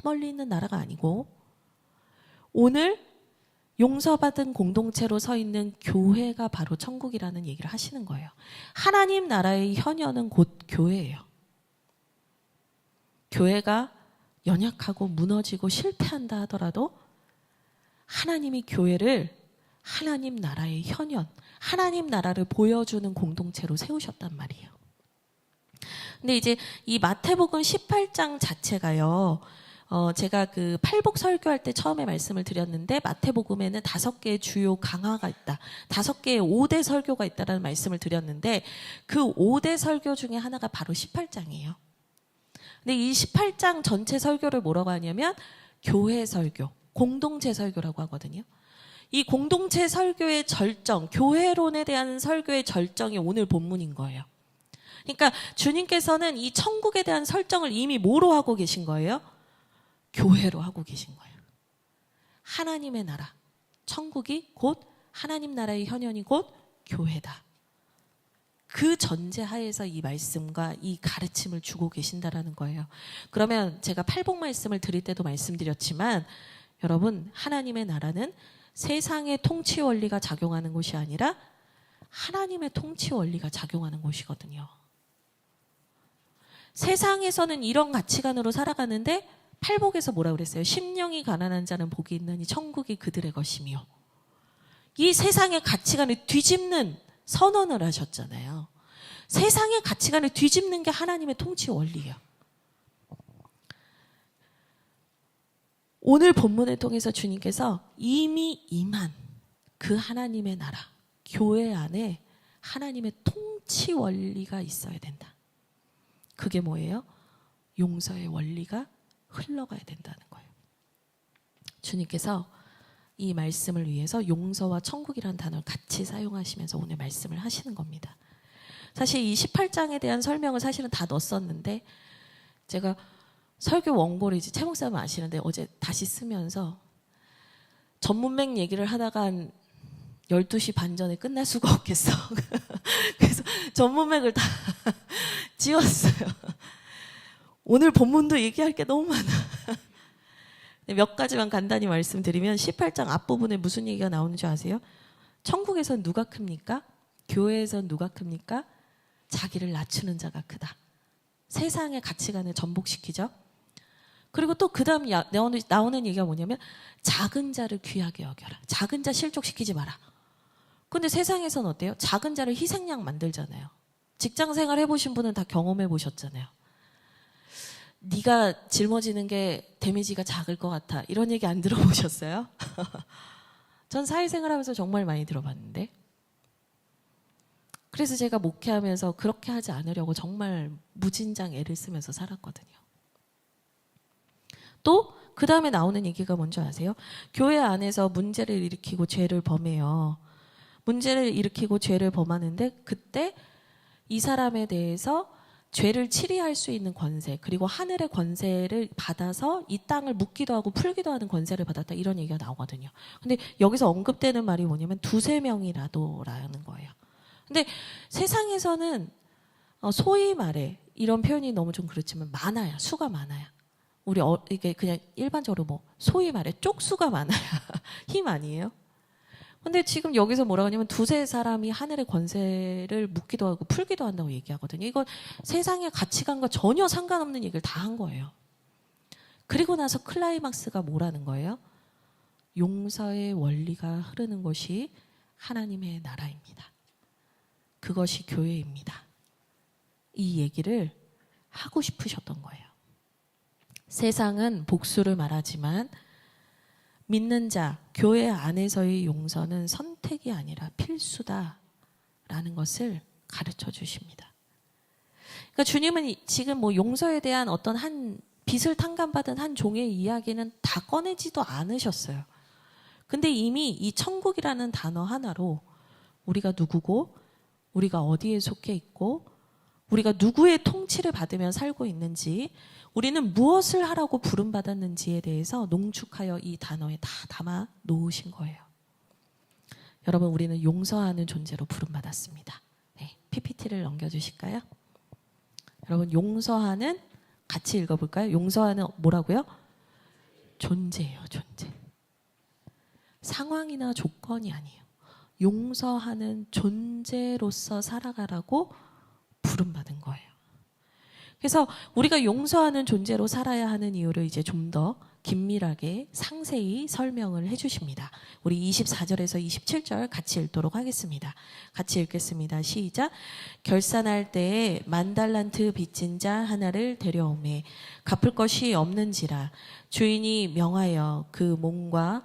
멀리 있는 나라가 아니고 오늘 용서받은 공동체로 서 있는 교회가 바로 천국이라는 얘기를 하시는 거예요. 하나님 나라의 현현은 곧 교회예요. 교회가 연약하고 무너지고 실패한다 하더라도 하나님이 교회를 하나님 나라의 현현, 하나님 나라를 보여주는 공동체로 세우셨단 말이에요. 근데 이제 이 마태복음 18장 자체가요, 제가 그 팔복 설교할 때 처음에 말씀을 드렸는데 마태복음에는 5개의 주요 강화가 있다. 5개의 5대 설교가 있다라는 말씀을 드렸는데 그 5대 설교 중에 하나가 바로 18장이에요. 근데 이 18장 전체 설교를 뭐라고 하냐면 교회 설교, 공동체 설교라고 하거든요. 이 공동체 설교의 절정, 교회론에 대한 설교의 절정이 오늘 본문인 거예요. 그러니까 주님께서는 이 천국에 대한 설정을 이미 뭐로 하고 계신 거예요? 교회로 하고 계신 거예요. 하나님의 나라, 천국이 곧 하나님 나라의 현현이 곧 교회다. 그 전제하에서 이 말씀과 이 가르침을 주고 계신다라는 거예요. 그러면 제가 팔복 말씀을 드릴 때도 말씀드렸지만 여러분, 하나님의 나라는 세상의 통치 원리가 작용하는 곳이 아니라 하나님의 통치 원리가 작용하는 곳이거든요. 세상에서는 이런 가치관으로 살아가는데 팔복에서 뭐라 그랬어요? 심령이 가난한 자는 복이 있나니 천국이 그들의 것이며, 이 세상의 가치관을 뒤집는 선언을 하셨잖아요. 세상의 가치관을 뒤집는 게 하나님의 통치 원리예요. 오늘 본문을 통해서 주님께서 이미 임한 그 하나님의 나라, 교회 안에 하나님의 통치 원리가 있어야 된다. 그게 뭐예요? 용서의 원리가 흘러가야 된다는 거예요. 주님께서 이 말씀을 위해서 용서와 천국이라는 단어를 같이 사용하시면서 오늘 말씀을 하시는 겁니다. 사실 이 18장에 대한 설명을 사실은 다 넣었었는데 제가 설교 원고를 이제 최 목사님 아시는데 어제 다시 쓰면서 전문맥 얘기를 하다가 한 12시 반 전에 끝날 수가 없겠어. 그래서 전문맥을 다 지웠어요. 오늘 본문도 얘기할 게 너무 많아. 몇 가지만 간단히 말씀드리면 18장 앞부분에 무슨 얘기가 나오는지 아세요? 천국에선 누가 큽니까? 교회에선 누가 큽니까? 자기를 낮추는 자가 크다. 세상의 가치관을 전복시키죠. 그리고 또 그 다음 나오는 얘기가 뭐냐면 작은 자를 귀하게 여겨라. 작은 자 실족시키지 마라. 근데 세상에선 어때요? 작은 자를 희생양 만들잖아요. 직장생활 해보신 분은 다 경험해 보셨잖아요. 네가 짊어지는 게 데미지가 작을 것 같아. 이런 얘기 안 들어보셨어요? 전 사회생활 하면서 정말 많이 들어봤는데. 그래서 제가 목회하면서 그렇게 하지 않으려고 정말 무진장 애를 쓰면서 살았거든요. 또 그 다음에 나오는 얘기가 뭔지 아세요? 교회 안에서 문제를 일으키고 죄를 범해요. 문제를 일으키고 죄를 범하는데 그때 이 사람에 대해서 죄를 치리할 수 있는 권세, 그리고 하늘의 권세를 받아서 이 땅을 묻기도 하고 풀기도 하는 권세를 받았다, 이런 얘기가 나오거든요. 근데 여기서 언급되는 말이 뭐냐면 두세 명이라도라는 거예요. 근데 세상에서는 소위 말해, 이런 표현이 너무 좀 그렇지만 많아요. 수가 많아요. 우리 이게 그냥 일반적으로 뭐 소위 말해 쪽수가 많아야 힘 아니에요? 근데 지금 여기서 뭐라고 하냐면 두세 사람이 하늘의 권세를 묻기도 하고 풀기도 한다고 얘기하거든요. 이건 세상의 가치관과 전혀 상관없는 얘기를 다 한 거예요. 그리고 나서 클라이막스가 뭐라는 거예요? 용서의 원리가 흐르는 것이 하나님의 나라입니다. 그것이 교회입니다. 이 얘기를 하고 싶으셨던 거예요. 세상은 복수를 말하지만 믿는 자, 교회 안에서의 용서는 선택이 아니라 필수다라는 것을 가르쳐 주십니다. 그러니까 주님은 지금 뭐 용서에 대한 어떤 한 빚을 탕감받은 한 종의 이야기는 다 꺼내지도 않으셨어요. 근데 이미 이 천국이라는 단어 하나로 우리가 누구고, 우리가 어디에 속해 있고, 우리가 누구의 통치를 받으며 살고 있는지, 우리는 무엇을 하라고 부름받았는지에 대해서 농축하여 이 단어에 다 담아 놓으신 거예요. 여러분, 우리는 용서하는 존재로 부름받았습니다. 네, PPT를 넘겨주실까요? 여러분, 용서하는, 같이 읽어볼까요? 용서하는 뭐라고요? 존재예요, 존재. 상황이나 조건이 아니에요. 용서하는 존재로서 살아가라고 부름받은 거예요. 그래서 우리가 용서하는 존재로 살아야 하는 이유를 이제 좀 더 긴밀하게 상세히 설명을 해주십니다. 우리 24절에서 27절 같이 읽도록 하겠습니다. 같이 읽겠습니다. 시작. 결산할 때에 10,000달란트 빚진 자 하나를 데려오매 갚을 것이 없는지라 주인이 명하여 그 몸과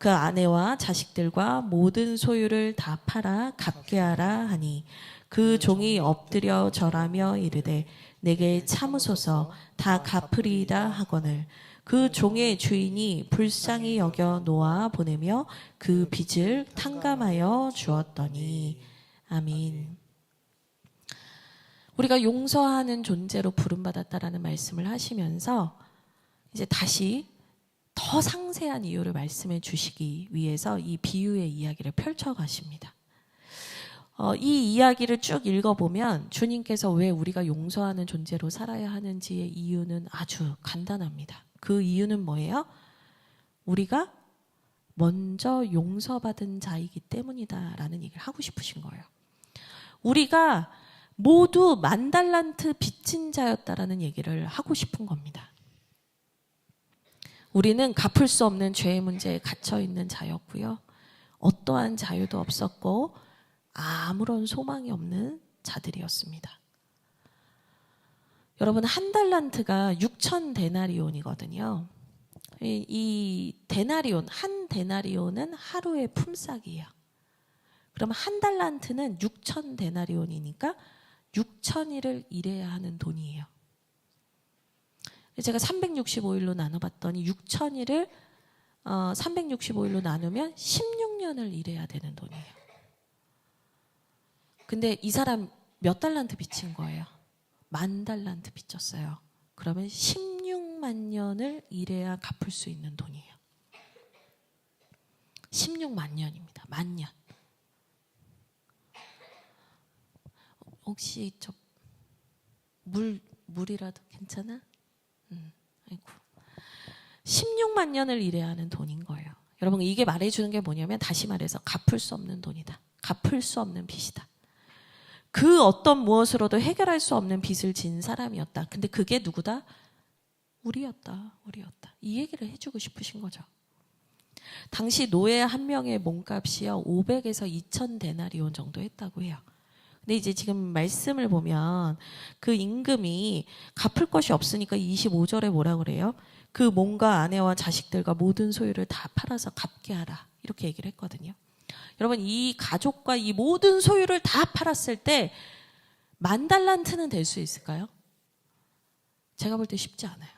그 아내와 자식들과 모든 소유를 다 팔아 갚게 하라 하니 그 종이 엎드려 절하며 이르되 내게 참으소서 다 갚으리이다 하거늘 그 종의 주인이 불쌍히 여겨 놓아 보내며 그 빚을 탕감하여 주었더니. 아멘. 우리가 용서하는 존재로 부름받았다라는 말씀을 하시면서 이제 다시 더 상세한 이유를 말씀해 주시기 위해서 이 비유의 이야기를 펼쳐 가십니다. 이 이야기를 쭉 읽어보면 주님께서 왜 우리가 용서하는 존재로 살아야 하는지의 이유는 아주 간단합니다. 그 이유는 뭐예요? 우리가 먼저 용서받은 자이기 때문이다라는 얘기를 하고 싶으신 거예요. 우리가 모두 10,000달란트 빚진 자였다라는 얘기를 하고 싶은 겁니다. 우리는 갚을 수 없는 죄의 문제에 갇혀 있는 자였고요. 어떠한 자유도 없었고 아무런 소망이 없는 자들이었습니다. 여러분, 1달란트가 6,000데나리온이거든요. 이 데나리온, 한 데나리온은 하루의 품삯이에요. 그러면 1달란트는 6,000데나리온이니까 6,000일을 일해야 하는 돈이에요. 제가 365일로 나눠봤더니 6,000일을 365일로 나누면 16년을 일해야 되는 돈이에요. 근데 이 사람 몇 달란트 빚진 거예요? 10,000달란트 빚졌어요. 그러면 16만 년을 일해야 갚을 수 있는 돈이에요. 16만 년입니다. 만년. 혹시 저 물이라도 괜찮아? 아이고. 16만 년을 일해야 하는 돈인 거예요. 여러분, 이게 말해주는 게 뭐냐면 다시 말해서 갚을 수 없는 돈이다. 갚을 수 없는 빚이다. 그 어떤 무엇으로도 해결할 수 없는 빚을 진 사람이었다. 근데 그게 누구다? 우리였다. 이 얘기를 해주고 싶으신 거죠. 당시 노예 한 명의 몸값이요 500에서 2,000데나리온 정도 했다고 해요. 근데 이제 지금 말씀을 보면 그 임금이 갚을 것이 없으니까 25절에 뭐라 그래요? 그 몸과 아내와 자식들과 모든 소유를 다 팔아서 갚게 하라. 이렇게 얘기를 했거든요. 여러분, 이 가족과 이 모든 소유를 다 팔았을 때 10,000달란트는 될 수 있을까요? 제가 볼 때 쉽지 않아요.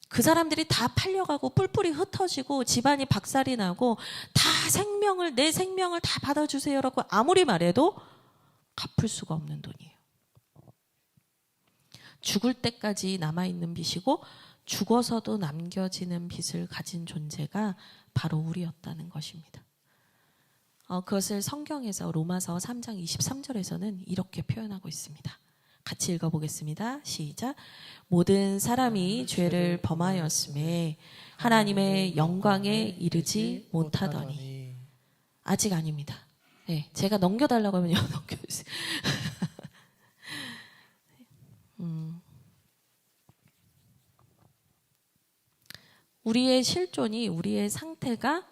그 사람들이 다 팔려가고 뿔뿔이 흩어지고 집안이 박살이 나고 다 내 생명을 다 받아주세요라고 아무리 말해도 갚을 수가 없는 돈이에요. 죽을 때까지 남아있는 빚이고 죽어서도 남겨지는 빚을 가진 존재가 바로 우리였다는 것입니다. 그것을 성경에서 로마서 3장 23절에서는 이렇게 표현하고 있습니다. 같이 읽어보겠습니다. 시작. 모든 사람이 죄를 범하였음에 하나님의 영광에 이르지 못하더니. 아직 아닙니다. 네, 제가 넘겨달라고 하면 넘겨주세요. 우리의 실존이, 우리의 상태가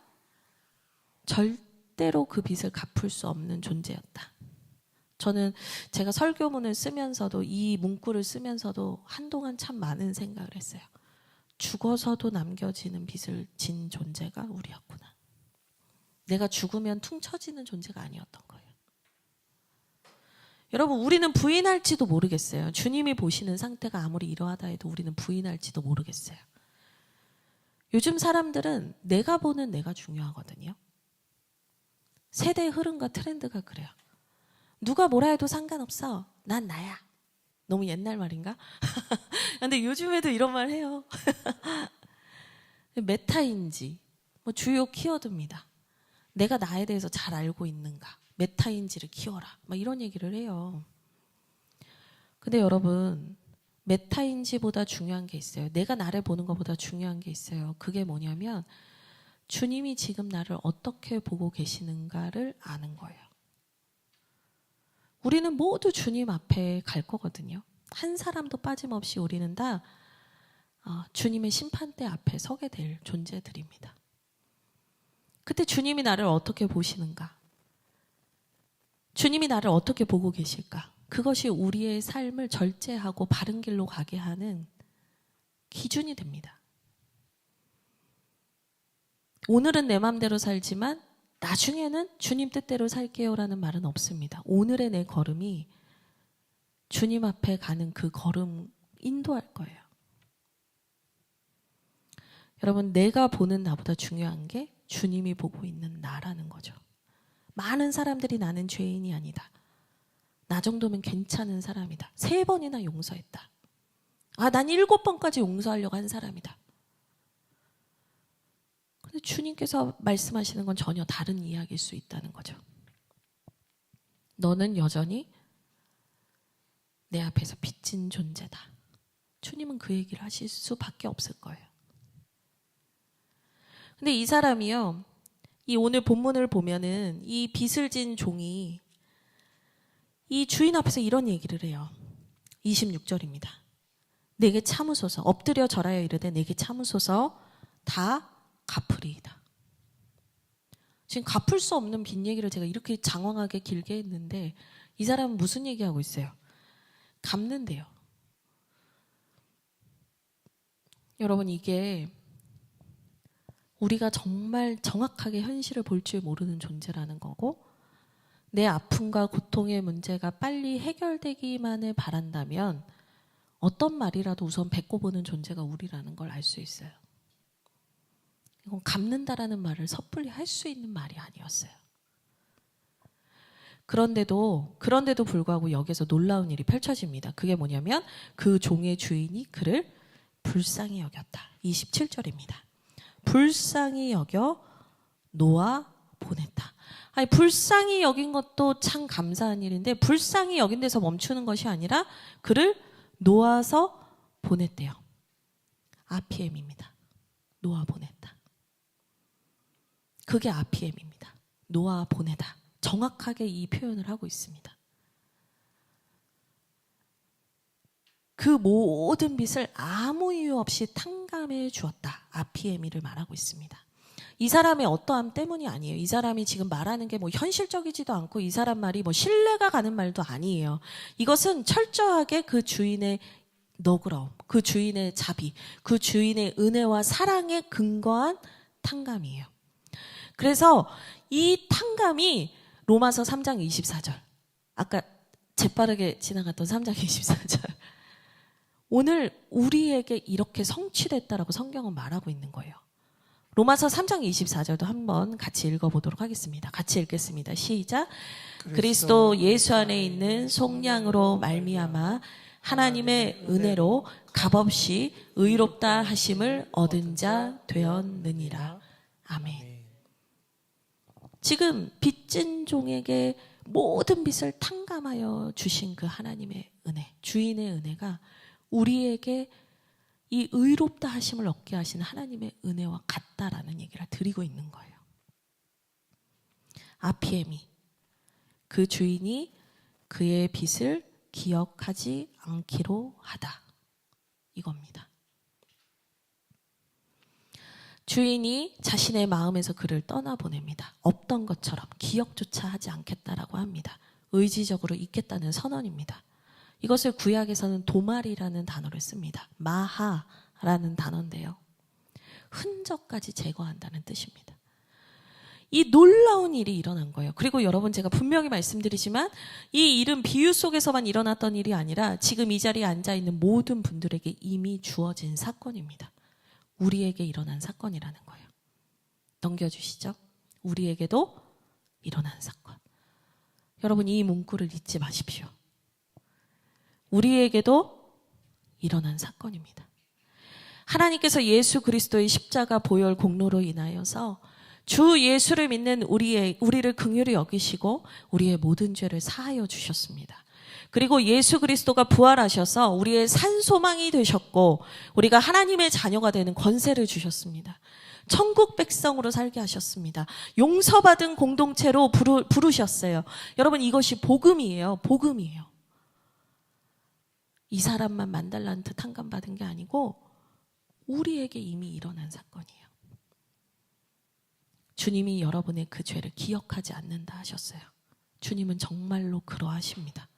절대로 그 빚을 갚을 수 없는 존재였다. 저는 제가 설교문을 쓰면서도 이 문구를 쓰면서도 한동안 참 많은 생각을 했어요. 죽어서도 남겨지는 빚을 진 존재가 우리였구나. 내가 죽으면 퉁 쳐지는 존재가 아니었던 거예요. 여러분, 우리는 부인할지도 모르겠어요. 주님이 보시는 상태가 아무리 이러하다 해도 우리는 부인할지도 모르겠어요. 요즘 사람들은 내가 보는 내가 중요하거든요. 세대의 흐름과 트렌드가 그래요. 누가 뭐라 해도 상관없어. 난 나야. 너무 옛날 말인가? 근데 요즘에도 이런 말 해요. 메타인지, 주요 키워드입니다. 내가 나에 대해서 잘 알고 있는가? 메타인지를 키워라. 이런 얘기를 해요. 근데 여러분, 메타인지보다 중요한 게 있어요. 내가 나를 보는 것보다 중요한 게 있어요. 그게 뭐냐면 주님이 지금 나를 어떻게 보고 계시는가를 아는 거예요. 우리는 모두 주님 앞에 갈 거거든요. 한 사람도 빠짐없이 우리는 다 주님의 심판대 앞에 서게 될 존재들입니다. 그때 주님이 나를 어떻게 보시는가? 주님이 나를 어떻게 보고 계실까? 그것이 우리의 삶을 절제하고 바른 길로 가게 하는 기준이 됩니다. 오늘은 내 맘대로 살지만 나중에는 주님 뜻대로 살게요라는 말은 없습니다. 오늘의 내 걸음이 주님 앞에 가는 그 걸음 인도할 거예요. 여러분, 내가 보는 나보다 중요한 게 주님이 보고 있는 나라는 거죠. 많은 사람들이 나는 죄인이 아니다. 나 정도면 괜찮은 사람이다. 3번이나 용서했다. 아, 난 7번까지 용서하려고 한 사람이다. 근데 주님께서 말씀하시는 건 전혀 다른 이야기일 수 있다는 거죠. 너는 여전히 내 앞에서 빚진 존재다. 주님은 그 얘기를 하실 수밖에 없을 거예요. 근데 이 사람이요, 이 오늘 본문을 보면은 이 빚을 진 종이 이 주인 앞에서 이런 얘기를 해요. 26절입니다. 내게 참으소서, 엎드려 절하여 이르되 내게 참으소서, 다 갚으리이다. 지금 갚을 수 없는 빚 얘기를 제가 이렇게 장황하게 길게 했는데 이 사람은 무슨 얘기하고 있어요? 갚는데요. 여러분, 이게 우리가 정말 정확하게 현실을 볼 줄 모르는 존재라는 거고, 내 아픔과 고통의 문제가 빨리 해결되기만을 바란다면 어떤 말이라도 우선 뱉고보는 존재가 우리라는 걸 알 수 있어요. 이건 갚는다라는 말을 섣불리 할 수 있는 말이 아니었어요. 그런데도 불구하고 여기서 놀라운 일이 펼쳐집니다. 그게 뭐냐면 그 종의 주인이 그를 불쌍히 여겼다. 27절입니다. 불쌍히 여겨 놓아 보냈다. 아니, 불쌍히 여긴 것도 참 감사한 일인데 불쌍히 여긴 데서 멈추는 것이 아니라 그를 놓아서 보냈대요. RPM입니다. 놓아 보냈다. 그게 RPM입니다. 놓아 보내다. 정확하게 이 표현을 하고 있습니다. 그 모든 빚을 아무 이유 없이 탕감해 주었다. RPM이를 말하고 있습니다. 이 사람의 어떠함 때문이 아니에요. 이 사람이 지금 말하는 게 뭐 현실적이지도 않고 이 사람 말이 뭐 신뢰가 가는 말도 아니에요. 이것은 철저하게 그 주인의 너그러움, 그 주인의 자비, 그 주인의 은혜와 사랑에 근거한 탕감이에요. 그래서 이 탕감이 로마서 3장 24절, 아까 재빠르게 지나갔던 3장 24절, 오늘 우리에게 이렇게 성취됐다라고 성경은 말하고 있는 거예요. 로마서 3장 24절도 한번 같이 읽어보도록 하겠습니다. 같이 읽겠습니다. 시작. 그리스도 예수 안에 있는 속량으로 말미암아 하나님의 은혜로 값없이 의롭다 하심을 얻은 자 되었느니라. 아멘. 지금 빚진 종에게 모든 빚을 탕감하여 주신 그 하나님의 은혜, 주인의 은혜가 우리에게 이 의롭다 하심을 얻게 하시는 하나님의 은혜와 같다라는 얘기를 드리고 있는 거예요. RPM이 그 주인이 그의 빚을 기억하지 않기로 하다. 이겁니다. 주인이 자신의 마음에서 그를 떠나보냅니다. 없던 것처럼 기억조차 하지 않겠다라고 합니다. 의지적으로 잊겠다는 선언입니다. 이것을 구약에서는 도말이라는 단어를 씁니다. 마하라는 단어인데요. 흔적까지 제거한다는 뜻입니다. 이 놀라운 일이 일어난 거예요. 그리고 여러분, 제가 분명히 말씀드리지만 이 일은 비유 속에서만 일어났던 일이 아니라 지금 이 자리에 앉아있는 모든 분들에게 이미 주어진 사건입니다. 우리에게 일어난 사건이라는 거예요. 넘겨주시죠. 우리에게도 일어난 사건. 여러분, 이 문구를 잊지 마십시오. 우리에게도 일어난 사건입니다. 하나님께서 예수 그리스도의 십자가 보혈 공로로 인하여서 주 예수를 믿는 우리를 긍휼히 여기시고 우리의 모든 죄를 사하여 주셨습니다. 그리고 예수 그리스도가 부활하셔서 우리의 산 소망이 되셨고 우리가 하나님의 자녀가 되는 권세를 주셨습니다. 천국 백성으로 살게 하셨습니다. 용서받은 공동체로 부르셨어요. 여러분, 이것이 복음이에요. 복음이에요. 이 사람만 만달란트 탕감받은 게 아니고 우리에게 이미 일어난 사건이에요. 주님이 여러분의 그 죄를 기억하지 않는다 하셨어요. 주님은 정말로 그러하십니다.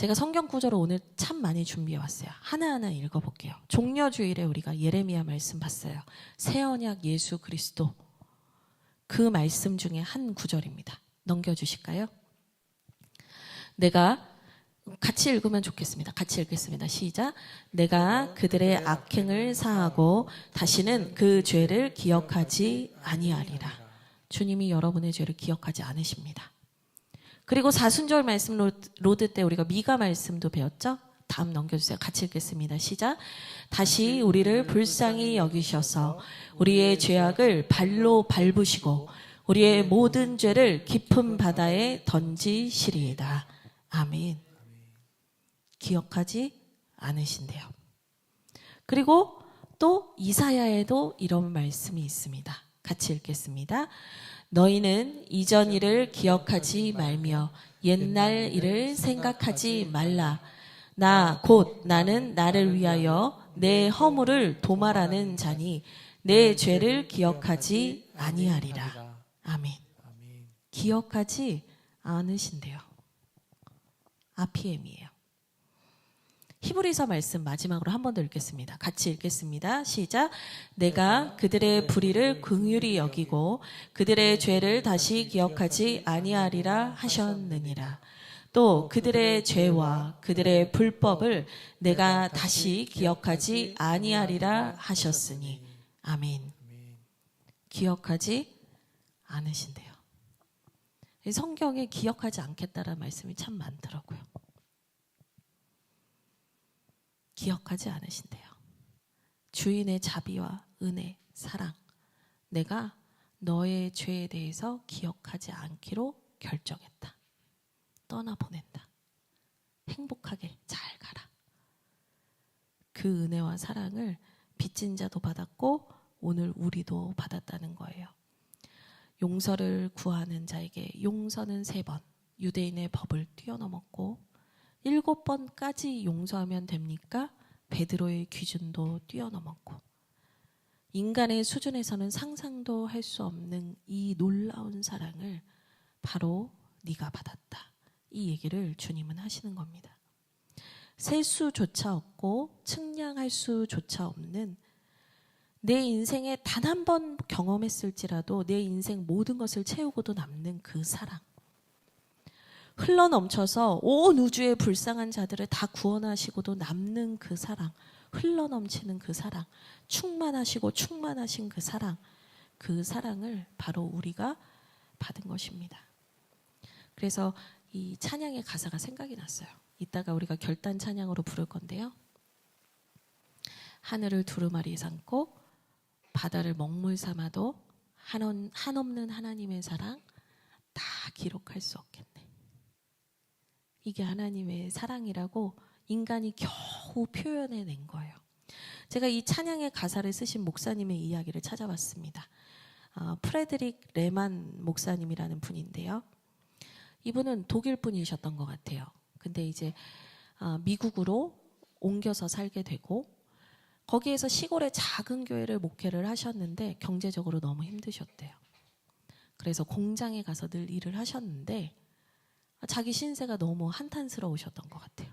제가 성경 구절을 오늘 참 많이 준비해 왔어요. 하나하나 읽어볼게요. 종려주일에 우리가 예레미야 말씀 봤어요. 새 언약 예수 그리스도, 그 말씀 중에 한 구절입니다. 넘겨주실까요? 내가 같이 읽으면 좋겠습니다. 같이 읽겠습니다. 시작. 내가 그들의 악행을 사하고 다시는 그 죄를 기억하지 아니하리라. 주님이 여러분의 죄를 기억하지 않으십니다. 그리고 사순절 말씀 로드 때 우리가 미가 말씀도 배웠죠? 다음 넘겨주세요. 같이 읽겠습니다. 시작. 다시 우리를 불쌍히 여기셔서 우리의 죄악을 발로 밟으시고 우리의 모든 죄를 깊은 바다에 던지시리이다. 아멘. 기억하지 않으신대요. 그리고 또 이사야에도 이런 말씀이 있습니다. 같이 읽겠습니다. 너희는 이전 일을 기억하지 말며 옛날 일을 생각하지 말라. 나 곧 나는 나를 위하여 내 허물을 도말하는 자니 내 죄를 기억하지 아니하리라. 아멘. 기억하지 않으신대요. 아피엠이에요. 히브리서 말씀 마지막으로 한 번 더 읽겠습니다. 같이 읽겠습니다. 시작. 내가 그들의 불의를 긍휼히 여기고 그들의 죄를 다시 기억하지 아니하리라 하셨느니라. 또 그들의 죄와 그들의 불법을 내가 다시 기억하지 아니하리라 하셨으니. 아멘. 기억하지 않으신대요. 성경에 기억하지 않겠다라는 말씀이 참 많더라고요. 기억하지 않으신대요. 주인의 자비와 은혜, 사랑, 내가 너의 죄에 대해서 기억하지 않기로 결정했다. 떠나보낸다. 행복하게 잘 가라. 그 은혜와 사랑을 빚진 자도 받았고 오늘 우리도 받았다는 거예요. 용서를 구하는 자에게 용서는 3번, 유대인의 법을 뛰어넘었고 7번까지 용서하면 됩니까? 베드로의 기준도 뛰어넘었고 인간의 수준에서는 상상도 할 수 없는 이 놀라운 사랑을 바로 네가 받았다. 이 얘기를 주님은 하시는 겁니다. 셀 수조차 없고 측량할 수조차 없는 내 인생에 단 한 번 경험했을지라도 내 인생 모든 것을 채우고도 남는 그 사랑. 흘러넘쳐서 온 우주의 불쌍한 자들을 다 구원하시고도 남는 그 사랑. 흘러넘치는 그 사랑. 충만하시고 충만하신 그 사랑. 그 사랑을 바로 우리가 받은 것입니다. 그래서 이 찬양의 가사가 생각이 났어요. 이따가 우리가 결단 찬양으로 부를 건데요. 하늘을 두루마리 삼고 바다를 먹물 삼아도 한없는 하나님의 사랑 다 기록할 수 없겠네. 이게 하나님의 사랑이라고 인간이 겨우 표현해낸 거예요. 제가 이 찬양의 가사를 쓰신 목사님의 이야기를 찾아봤습니다. 프레드릭 레만 목사님이라는 분인데요. 이분은 독일 분이셨던 것 같아요. 근데 이제 미국으로 옮겨서 살게 되고 거기에서 시골의 작은 교회를 목회를 하셨는데 경제적으로 너무 힘드셨대요. 그래서 공장에 가서 늘 일을 하셨는데 자기 신세가 너무 한탄스러우셨던 것 같아요.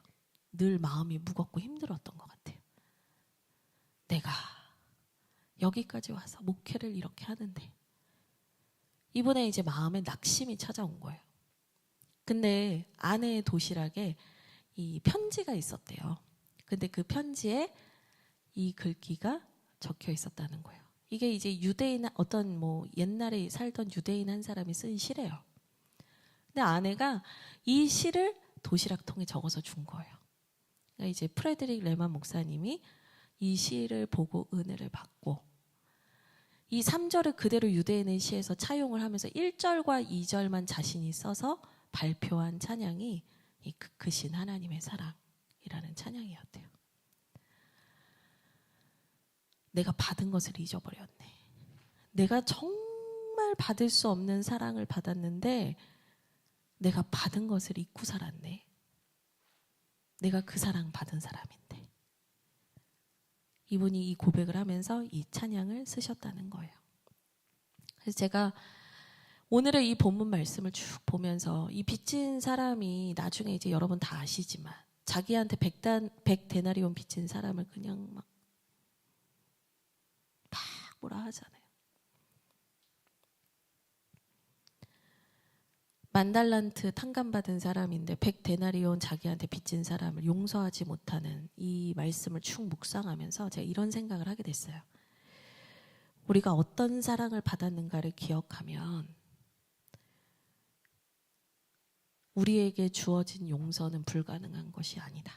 늘 마음이 무겁고 힘들었던 것 같아요. 내가 여기까지 와서 목회를 이렇게 하는데 이번에 이제 마음에 낙심이 찾아온 거예요. 근데 아내의 도시락에 이 편지가 있었대요. 근데 그 편지에 이 글귀가 적혀 있었다는 거예요. 이게 이제 유대인 어떤 옛날에 살던 유대인 한 사람이 쓴 시래요. 근데 아내가 이 시를 도시락통에 적어서 준 거예요. 그러니까 이제 프레드릭 레만 목사님이 이 시를 보고 은혜를 받고 이 3절을 그대로 유대인의 시에서 차용을 하면서 1절과 2절만 자신이 써서 발표한 찬양이 이 크신 하나님의 사랑이라는 찬양이었대요. 내가 받은 것을 잊어버렸네. 내가 정말 받을 수 없는 사랑을 받았는데 내가 받은 것을 잊고 살았네. 내가 그 사랑 받은 사람인데. 이분이 이 고백을 하면서 이 찬양을 쓰셨다는 거예요. 그래서 제가 오늘의 이 본문 말씀을 쭉 보면서 이 빚진 사람이 나중에 이제 여러분 다 아시지만 자기한테 100데나리온 빚진 사람을 그냥 막 뭐라 하잖아요. 10,000달란트 탕감받은 사람인데 100데나리온 자기한테 빚진 사람을 용서하지 못하는 이 말씀을 쭉 묵상하면서 제가 이런 생각을 하게 됐어요. 우리가 어떤 사랑을 받았는가를 기억하면 우리에게 주어진 용서는 불가능한 것이 아니다.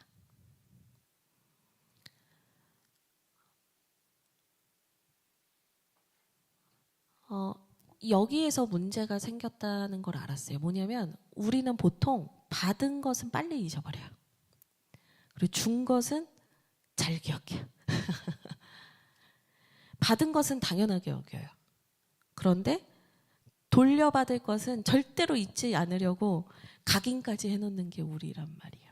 여기에서 문제가 생겼다는 걸 알았어요. 뭐냐면 우리는 보통 받은 것은 빨리 잊어버려요. 그리고 준 것은 잘 기억해요. 받은 것은 당연하게 여겨요. 그런데 돌려받을 것은 절대로 잊지 않으려고 각인까지 해놓는 게 우리란 말이에요.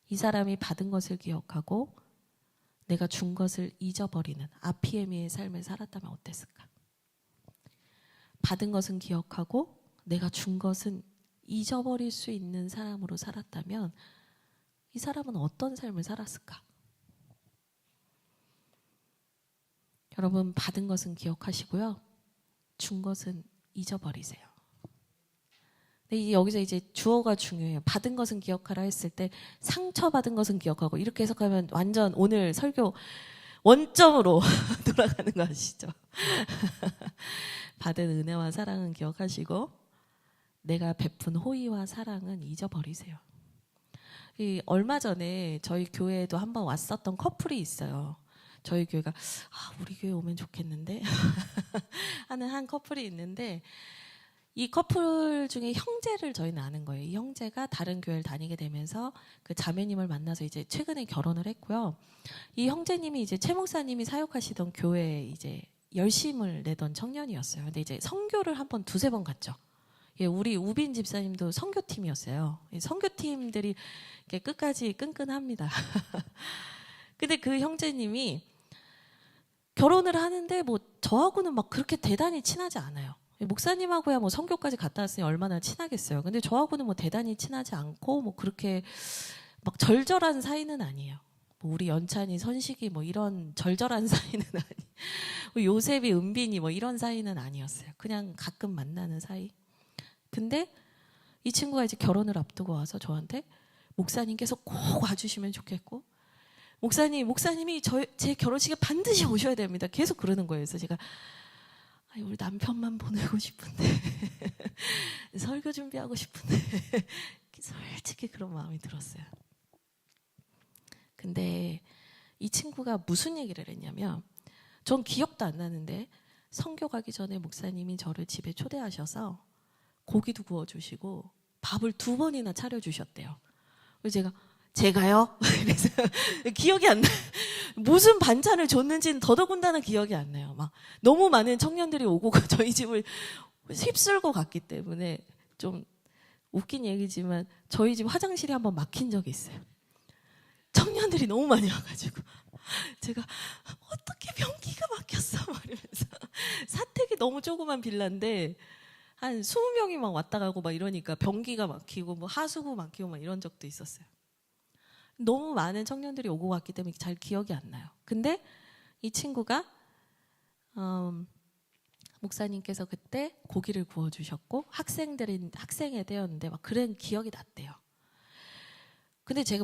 이 사람이 받은 것을 기억하고 내가 준 것을 잊어버리는 아피에미의 삶을 살았다면 어땠을까? 받은 것은 기억하고 내가 준 것은 잊어버릴 수 있는 사람으로 살았다면 이 사람은 어떤 삶을 살았을까? 여러분, 받은 것은 기억하시고요. 준 것은 잊어버리세요. 근데 여기서 이제 주어가 중요해요. 받은 것은 기억하라 했을 때 상처받은 것은 기억하고 이렇게 해석하면 완전 오늘 설교 원점으로 돌아가는 거 아시죠? 받은 은혜와 사랑은 기억하시고 내가 베푼 호의와 사랑은 잊어버리세요. 얼마 전에 저희 교회에도 한번 왔었던 커플이 있어요. 저희 교회가 우리 교회 오면 좋겠는데 하는 한 커플이 있는데 이 커플 중에 형제를 저희는 아는 거예요. 이 형제가 다른 교회를 다니게 되면서 그 자매님을 만나서 이제 최근에 결혼을 했고요. 이 형제님이 이제 최 목사님이 사역하시던 교회에 이제 열심을 내던 청년이었어요. 근데 이제 선교를 한번 2-3번 갔죠. 예, 우리 우빈 집사님도 선교팀이었어요. 선교팀들이 끝까지 끈끈합니다. 근데 그 형제님이 결혼을 하는데 뭐 저하고는 막 그렇게 대단히 친하지 않아요. 목사님하고야 뭐 선교까지 갔다 왔으니 얼마나 친하겠어요. 근데 저하고는 뭐 대단히 친하지 않고 뭐 그렇게 막 절절한 사이는 아니에요. 뭐 우리 연찬이, 선식이 뭐 이런 절절한 사이는 아니. 요셉이, 은빈이 뭐 이런 사이는 아니었어요. 그냥 가끔 만나는 사이. 근데 이 친구가 이제 결혼을 앞두고 와서 저한테 목사님께서 꼭 와주시면 좋겠고 목사님이 제 결혼식에 반드시 오셔야 됩니다. 계속 그러는 거예요. 그래서 제가 우리 남편만 보내고 싶은데 설교 준비하고 싶은데 솔직히 그런 마음이 들었어요. 근데 이 친구가 무슨 얘기를 했냐면 전 기억도 안 나는데 선교 가기 전에 목사님이 저를 집에 초대하셔서 고기도 구워주시고 밥을 2번이나 차려주셨대요. 그래서 제가요? 그래서 기억이 안 나요. 무슨 반찬을 줬는지는 더더군다나 기억이 안 나요. 막 너무 많은 청년들이 오고 저희 집을 휩쓸고 갔기 때문에 좀 웃긴 얘기지만 저희 집 화장실이 한번 막힌 적이 있어요. 청년들이 너무 많이 와가지고 제가 어떻게 변기가 막혔어? 이러면서 사택이 너무 조그만 빌라인데 한 20명이 막 왔다 가고 막 이러니까 변기가 막히고 뭐 하수구 막히고 막 이런 적도 있었어요. 너무 많은 청년들이 오고 갔기 때문에 잘 기억이 안 나요. 근데 이 친구가 목사님께서 그때 고기를 구워주셨고 학생의 때였는데 막 그런 기억이 났대요. 근데 제가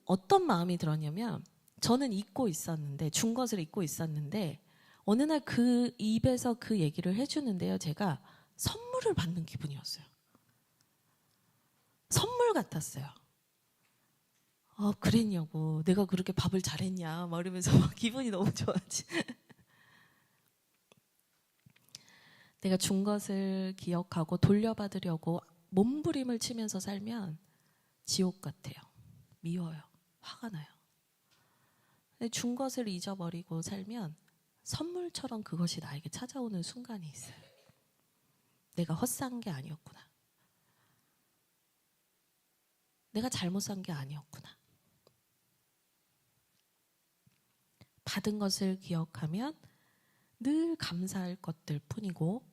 어떤 마음이 들었냐면 저는 잊고 있었는데 준 것을 잊고 있었는데 어느 날 그 입에서 그 얘기를 해주는데요. 제가 선물을 받는 기분이었어요. 선물 같았어요. 그랬냐고. 내가 그렇게 밥을 잘했냐. 막 이러면서 막 기분이 너무 좋았지. 내가 준 것을 기억하고 돌려받으려고 몸부림을 치면서 살면 지옥 같아요. 미워요. 화가 나요. 근데 준 것을 잊어버리고 살면 선물처럼 그것이 나에게 찾아오는 순간이 있어요. 내가 헛산 게 아니었구나. 내가 잘못 산 게 아니었구나. 받은 것을 기억하면 늘 감사할 것들 뿐이고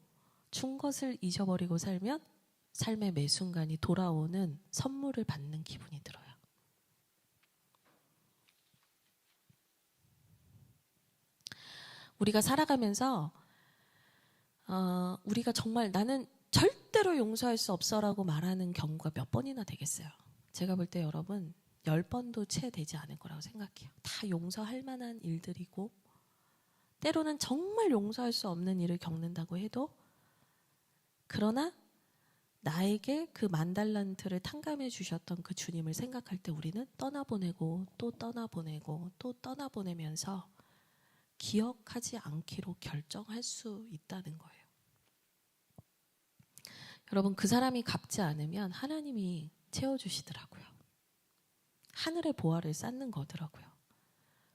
준 것을 잊어버리고 살면 삶의 매 순간이 돌아오는 선물을 받는 기분이 들어요. 우리가 살아가면서 우리가 정말 나는 절대로 용서할 수 없어라고 말하는 경우가 몇 번이나 되겠어요. 제가 볼 때 여러분 10번도 채 되지 않을 거라고 생각해요. 다 용서할 만한 일들이고 때로는 정말 용서할 수 없는 일을 겪는다고 해도 그러나 나에게 그 10,000달란트를 탕감해 주셨던 그 주님을 생각할 때 우리는 떠나보내고 또 떠나보내고 또 떠나보내면서 기억하지 않기로 결정할 수 있다는 거예요. 여러분 그 사람이 갚지 않으면 하나님이 채워주시더라고요. 하늘의 보화를 쌓는 거더라고요.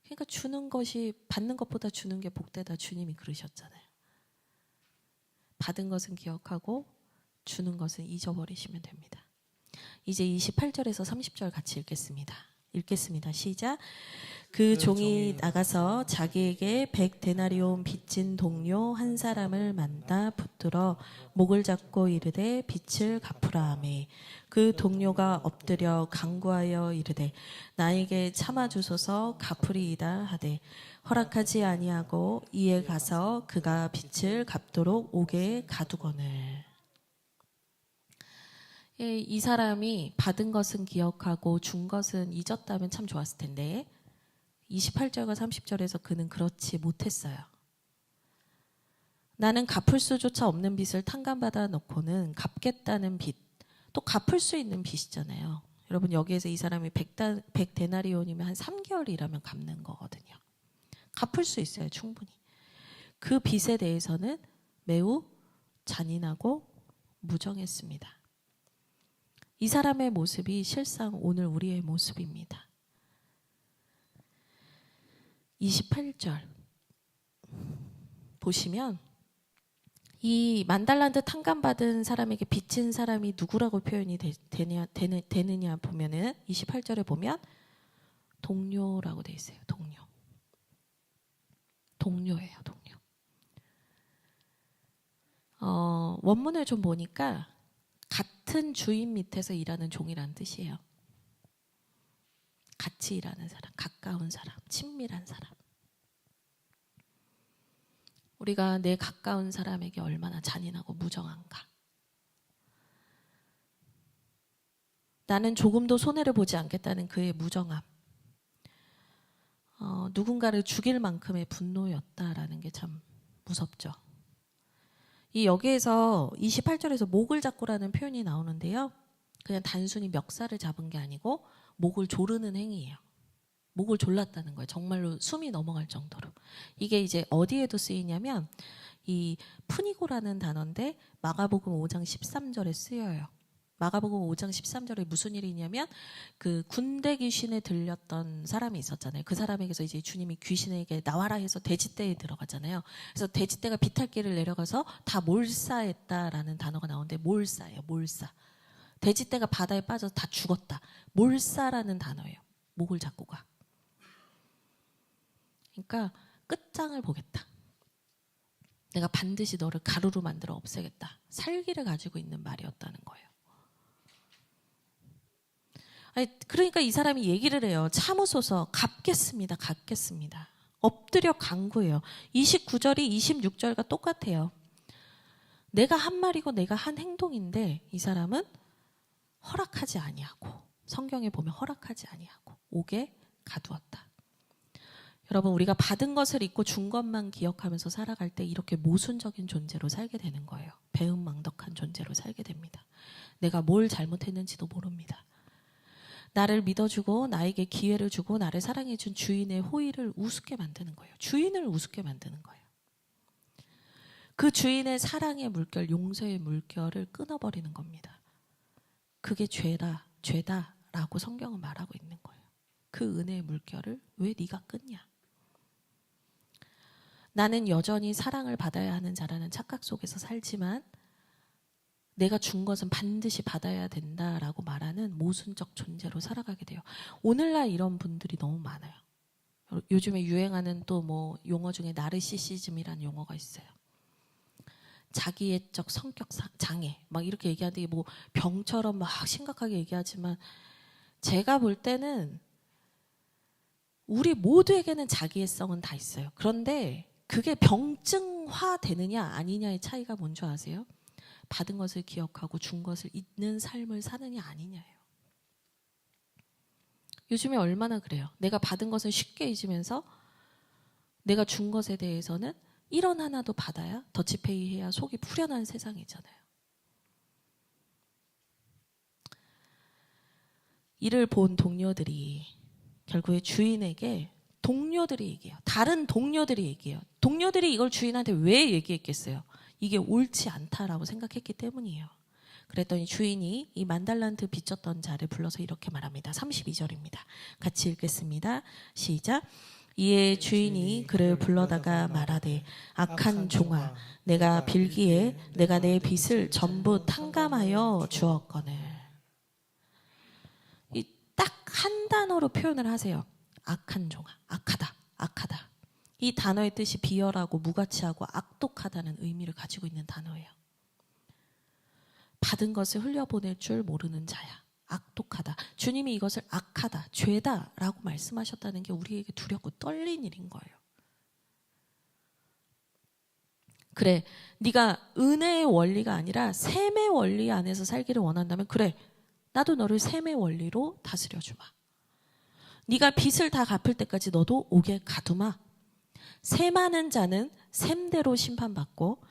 그러니까 주는 것이 받는 것보다 주는 게 복되다 주님이 그러셨잖아요. 받은 것은 기억하고 주는 것은 잊어버리시면 됩니다. 이제 28절에서 30절 같이 읽겠습니다. 시작. 그 종이 나가서 자기에게 100데나리온 빚진 동료 한 사람을 만나 붙들어 목을 잡고 이르되 빚을 갚으라 하매 그 동료가 엎드려 간구하여 이르되 나에게 참아 주소서 갚으리이다 하되 허락하지 아니하고 이에 가서 그가 빚을 갚도록 옥에 가두거늘. 이 사람이 받은 것은 기억하고 준 것은 잊었다면 참 좋았을 텐데 28절과 30절에서 그는 그렇지 못했어요. 나는 갚을 수조차 없는 빚을 탕감받아 놓고는 갚겠다는 빚, 또 갚을 수 있는 빚이잖아요. 여러분 여기에서 이 사람이 100데나리온이면 한 3개월 일하면 갚는 거거든요. 갚을 수 있어요, 충분히. 그 빚에 대해서는 매우 잔인하고 무정했습니다. 이 사람의 모습이 실상 오늘 우리의 모습입니다. 28절 보시면 이 10,000달란트 탕감받은 사람에게 빚진 사람이 누구라고 표현이 되느냐 보면은 28절에 보면 동료라고 돼 있어요. 동료예요. 동료. 원문을 좀 보니까 같은 주인 밑에서 일하는 종이라는 뜻이에요. 같이 일하는 사람, 가까운 사람, 친밀한 사람. 우리가 내 가까운 사람에게 얼마나 잔인하고 무정한가. 나는 조금도 손해를 보지 않겠다는 그의 무정함. 누군가를 죽일 만큼의 분노였다라는 게 참 무섭죠. 이 여기에서 28절에서 목을 잡고라는 표현이 나오는데요. 그냥 단순히 멱살을 잡은 게 아니고 목을 조르는 행위예요. 목을 졸랐다는 거예요. 정말로 숨이 넘어갈 정도로. 이게 이제 어디에도 쓰이냐면 이 푸니고라는 단어인데 마가복음 5장 13절에 쓰여요. 마가복음 5장 13절에 무슨 일이 있냐면 그 군대 귀신에 들렸던 사람이 있었잖아요. 그 사람에게서 이제 주님이 귀신에게 나와라 해서 돼지떼에 들어가잖아요. 그래서 돼지떼가 비탈길을 내려가서 다 몰사했다라는 단어가 나오는데 몰사예요. 몰사. 돼지떼가 바다에 빠져서 다 죽었다. 몰사라는 단어예요. 목을 잡고 가. 그러니까 끝장을 보겠다. 내가 반드시 너를 가루로 만들어 없애겠다. 살기를 가지고 있는 말이었다는 거예요. 아니, 그러니까 이 사람이 얘기를 해요. 참으소서 갚겠습니다. 엎드려 간구해요. 29절이 26절과 똑같아요. 내가 한 말이고 내가 한 행동인데 이 사람은 허락하지 아니하고 성경에 보면 허락하지 아니하고 옥에 가두었다. 여러분 우리가 받은 것을 잊고 준 것만 기억하면서 살아갈 때 이렇게 모순적인 존재로 살게 되는 거예요. 배은망덕한 존재로 살게 됩니다. 내가 뭘 잘못했는지도 모릅니다. 나를 믿어주고 나에게 기회를 주고 나를 사랑해준 주인의 호의를 우습게 만드는 거예요. 주인을 우습게 만드는 거예요. 그 주인의 사랑의 물결, 용서의 물결을 끊어버리는 겁니다. 그게 죄다라고 성경은 말하고 있는 거예요. 그 은혜의 물결을 왜 네가 끊냐? 나는 여전히 사랑을 받아야 하는 자라는 착각 속에서 살지만 내가 준 것은 반드시 받아야 된다라고 말하는 모순적 존재로 살아가게 돼요. 오늘날 이런 분들이 너무 많아요. 요즘에 유행하는 또 뭐 용어 중에 나르시시즘이라는 용어가 있어요. 자기애적 성격 장애 막 이렇게 얘기하는데 뭐 병처럼 막 심각하게 얘기하지만 제가 볼 때는 우리 모두에게는 자기애성은 다 있어요. 그런데 그게 병증화 되느냐 아니냐의 차이가 뭔지 아세요? 받은 것을 기억하고 준 것을 잊는 삶을 사느냐 아니냐예요. 요즘에 얼마나 그래요. 내가 받은 것을 쉽게 잊으면서 내가 준 것에 대해서는 1원 하나도 받아야 더치페이 해야 속이 풀려난 세상이잖아요. 이를 본 동료들이 결국에 주인에게 동료들이 얘기해요. 다른 동료들이 얘기해요. 동료들이 이걸 주인한테 왜 얘기했겠어요? 이게 옳지 않다라고 생각했기 때문이에요. 그랬더니 주인이 이 10,000달란트 빚졌던 자를 불러서 이렇게 말합니다. 32절입니다. 같이 읽겠습니다. 시작. 이에 주인이 그를 불러다가 말하되 악한 종아 내가 빌기에 내가 내 빚을 전부 탕감하여 주었거늘. 이 딱 한 단어로 표현을 하세요. 악한 종아, 악하다, 악하다. 이 단어의 뜻이 비열하고 무가치하고 악독하다는 의미를 가지고 있는 단어예요. 받은 것을 흘려보낼 줄 모르는 자야. 악독하다. 주님이 이것을 악하다, 죄다라고 말씀하셨다는 게 우리에게 두렵고 떨린 일인 거예요. 그래, 네가 은혜의 원리가 아니라 셈의 원리 안에서 살기를 원한다면 그래, 나도 너를 셈의 원리로 다스려주마. 네가 빚을 다 갚을 때까지 너도 옥에 가두마. 셈하는 자는 셈대로 심판받고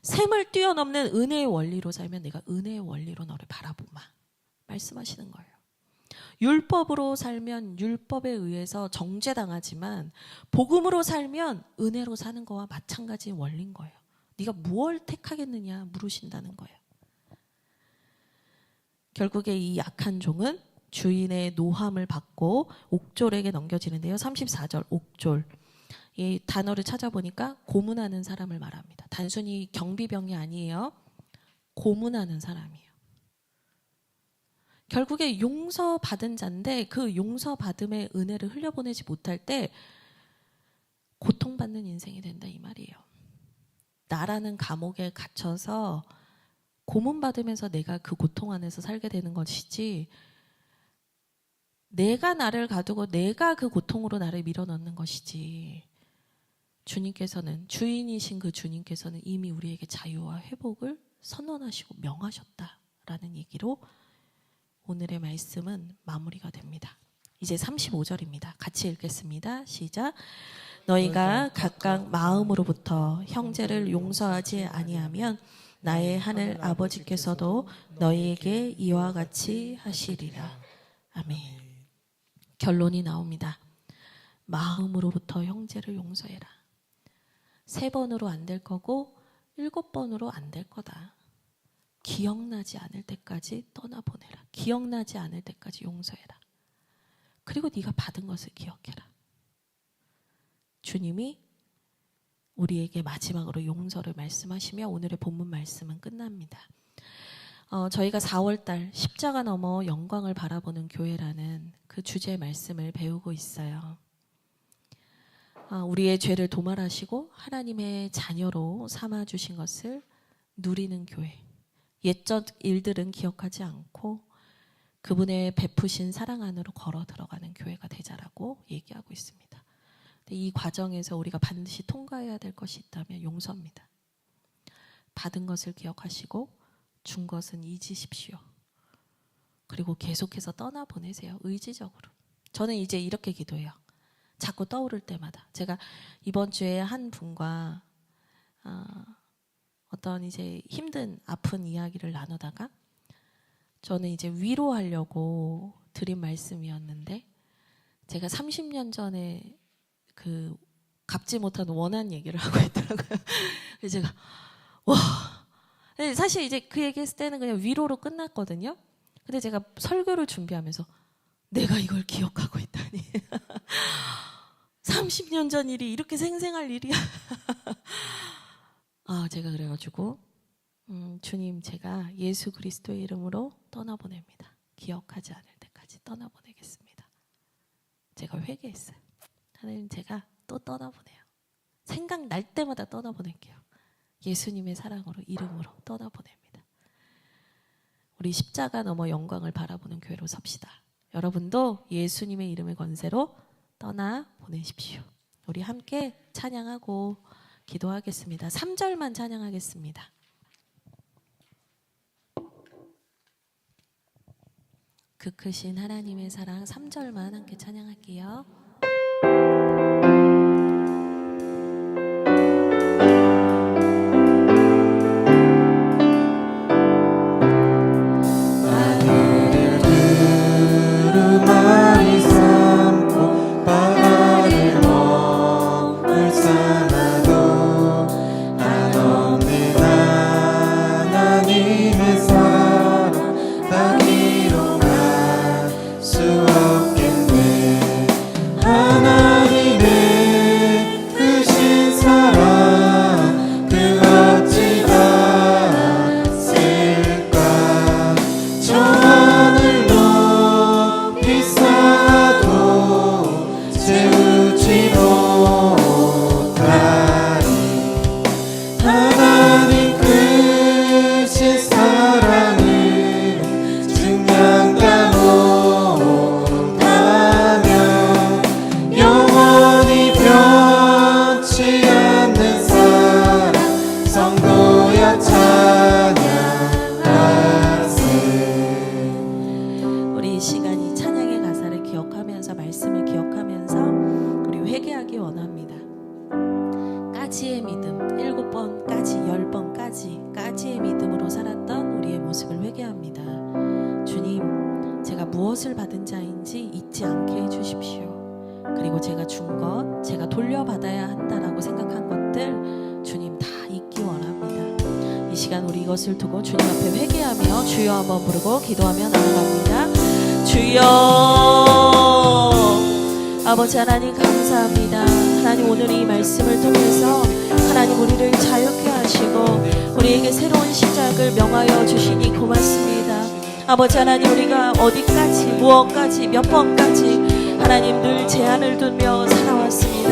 셈을 뛰어넘는 은혜의 원리로 살면 내가 은혜의 원리로 너를 바라보마. 말씀하시는 거예요. 율법으로 살면 율법에 의해서 정죄당하지만 복음으로 살면 은혜로 사는 거와 마찬가지 원리인 거예요. 네가 무엇을 택하겠느냐 물으신다는 거예요. 결국에 이 악한 종은 주인의 노함을 받고 옥졸에게 넘겨지는데요. 34절 옥졸. 이 단어를 찾아보니까 고문하는 사람을 말합니다. 단순히 경비병이 아니에요. 고문하는 사람이에요. 결국에 용서받은 자인데 그 용서받음의 은혜를 흘려보내지 못할 때 고통받는 인생이 된다 이 말이에요. 나라는 감옥에 갇혀서 고문받으면서 내가 그 고통 안에서 살게 되는 것이지 내가 나를 가두고 내가 그 고통으로 나를 밀어넣는 것이지 주님께서는 주인이신 그 주님께서는 이미 우리에게 자유와 회복을 선언하시고 명하셨다라는 얘기로 오늘의 말씀은 마무리가 됩니다. 이제 35절입니다. 같이 읽겠습니다. 시작. 너희가 각각 마음으로부터 형제를 용서하지 아니하면 나의 하늘 아버지께서도 너희에게 이와 같이 하시리라. 아멘. 결론이 나옵니다. 마음으로부터 형제를 용서해라. 3번으로 안 될 거고 7번으로 안 될 거다. 기억나지 않을 때까지 떠나보내라. 기억나지 않을 때까지 용서해라. 그리고 네가 받은 것을 기억해라. 주님이 우리에게 마지막으로 용서를 말씀하시며 오늘의 본문 말씀은 끝납니다. 저희가 4월달 십자가 너머 영광을 바라보는 교회라는 그 주제의 말씀을 배우고 있어요. 우리의 죄를 도말하시고 하나님의 자녀로 삼아주신 것을 누리는 교회. 옛적 일들은 기억하지 않고 그분의 베푸신 사랑 안으로 걸어 들어가는 교회가 되자라고 얘기하고 있습니다. 이 과정에서 우리가 반드시 통과해야 될 것이 있다면 용서입니다. 받은 것을 기억하시고 준 것은 잊으십시오. 그리고 계속해서 떠나보내세요. 의지적으로. 저는 이제 이렇게 기도해요. 자꾸 떠오를 때마다. 제가 이번 주에 한 분과 어떤 이제 힘든 아픈 이야기를 나누다가 저는 이제 위로하려고 드린 말씀이었는데 제가 30년 전에 그 갚지 못한 원한 얘기를 하고 있더라고요. 그래서 제가 와 사실 이제 그 얘기했을 때는 그냥 위로로 끝났거든요. 근데 제가 설교를 준비하면서 내가 이걸 기억하고 있다니 30년 전 일이 이렇게 생생할 일이야. 제가 그래가지고 주님 제가 예수 그리스도의 이름으로 떠나보냅니다. 기억하지 않을 때까지 떠나보내겠습니다. 제가 회개했어요. 하나님 제가 또 떠나보내요. 생각날 때마다 떠나보낼게요. 예수님의 사랑으로 이름으로 떠나보냅니다. 우리 십자가 넘어 영광을 바라보는 교회로 섭시다. 여러분도 예수님의 이름의 권세로 떠나보내십시오. 우리 함께 찬양하고 기도하겠습니다. 3절만 찬양하겠습니다. 그 크신 하나님의 사랑 3절만 함께 찬양할게요. 두루마리 삼고 바다를 먹을 삼아도 한없는 하나님의 사랑 다 기록할 수 없겠네. 하나님의 크신 사랑 그 어찌 닿았을까. 저 하늘 높이 쌓아도 채우지 못하리. 하나님 크신 사랑을 증명다 못하며 영원히 변치 않는 사랑 성도여 찬양하세. 우리 이 시간 이 찬양의 가사를 기억하면서 말씀을 기억하면서 우리 회개하기 원합니다. 까지의 믿음 7번까지 10번까지 까지의 믿음으로 살았던 우리의 모습을 회개합니다. 주님, 제가 무엇을 받은 자인지 잊지 않게 해주십시오. 그리고 제가 준 것, 제가 돌려받아야 한다라고 생각한 것들 주님 다 잊기 원합니다. 이 시간 우리 이것을 두고 주님 앞에 회개하며 주여 한번 부르고 기도하며 나아갑니다. 주여, 아버지 하나님 감사합니다. 하나님 오늘 이 말씀을 통해서 하나님 우리를 자유케 하시고 우리에게 새로운 시작을 명하여 주시니 고맙습니다. 아버지 하나님 우리가 어디까지 무엇까지 몇 번까지 하나님 늘 제한을 두며 살아왔습니다.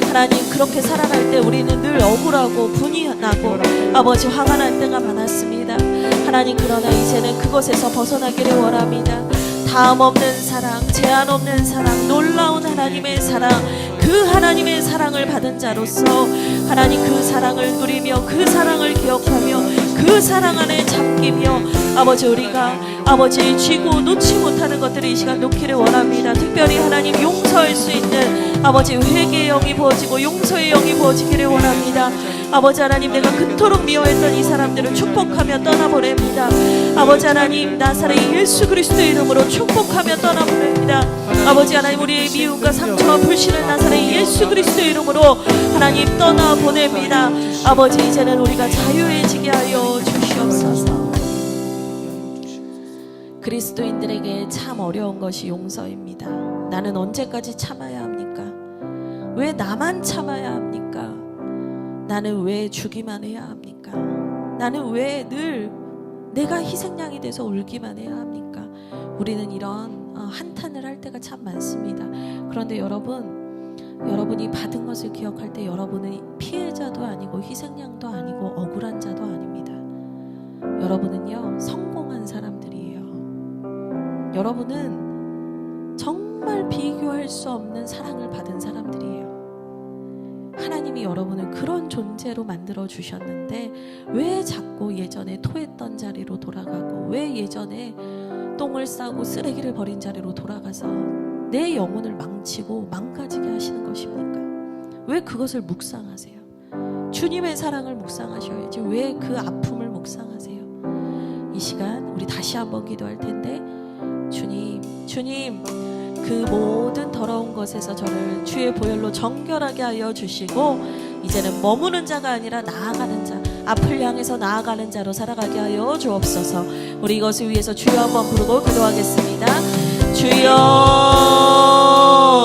하나님 그렇게 살아갈 때 우리는 늘 억울하고 분이 나고 아버지 화가 날 때가 많았습니다. 하나님 그러나 이제는 그것에서 벗어나기를 원합니다. 다음 없는 사랑, 제한 없는 사랑, 놀라운 하나님의 사랑, 그 하나님의 사랑을 받은 자로서 하나님 그 사랑을 누리며 그 사랑을 기억하며 그 사랑 안에 잠기며 아버지 우리가 아버지 쥐고 놓지 못하는 것들을 이 시간 놓기를 원합니다. 특별히 하나님 용서할 수 있는 아버지 회개의 영이 부어지고 용서의 영이 부어지기를 원합니다. 아버지 하나님 내가 그토록 미워했던 이 사람들을 축복하며 떠나보냅니다. 아버지 하나님 나사렛 예수 그리스도의 이름으로 축복하며 떠나보냅니다. 아버지 하나님 우리의 미움과 상처와 불신을 나사렛 예수 그리스도의 이름으로 하나님 떠나보냅니다. 아버지 이제는 우리가 자유해지게 하여 주시옵소서. 그리스도인들에게 참 어려운 것이 용서입니다. 나는 언제까지 참아야 합니까? 왜 나만 참아야 합니까? 나는 왜 주기만 해야 합니까? 나는 왜 늘 내가 희생양이 돼서 울기만 해야 합니까? 우리는 이런 한탄을 할 때가 참 많습니다. 그런데 여러분이 받은 것을 기억할 때 여러분은 피해자도 아니고 희생양도 아니고 억울한 자도 아닙니다. 여러분은요 성공한 사람들이에요. 여러분은 정말 비교할 수 없는 사랑을 받은 사람들이에요. 하나님이 여러분을 그런 존재로 만들어 주셨는데 왜 자꾸 예전에 토했던 자리로 돌아가고 왜 예전에 똥을 싸고 쓰레기를 버린 자리로 돌아가서 내 영혼을 망치고 망가지게 하시는 것입니까? 왜 그것을 묵상하세요? 주님의 사랑을 묵상하셔야지 왜 그 아픔을 묵상하세요? 이 시간 우리 다시 한번 기도할 텐데 주님 그 모든 더러운 것에서 저를 주의 보혈로 정결하게 하여 주시고 이제는 머무는 자가 아니라 나아가는 자, 앞을 향해서 나아가는 자로 살아가게 하여 주옵소서. 우리 이것을 위해서 주여 한번 부르고 기도하겠습니다. 주여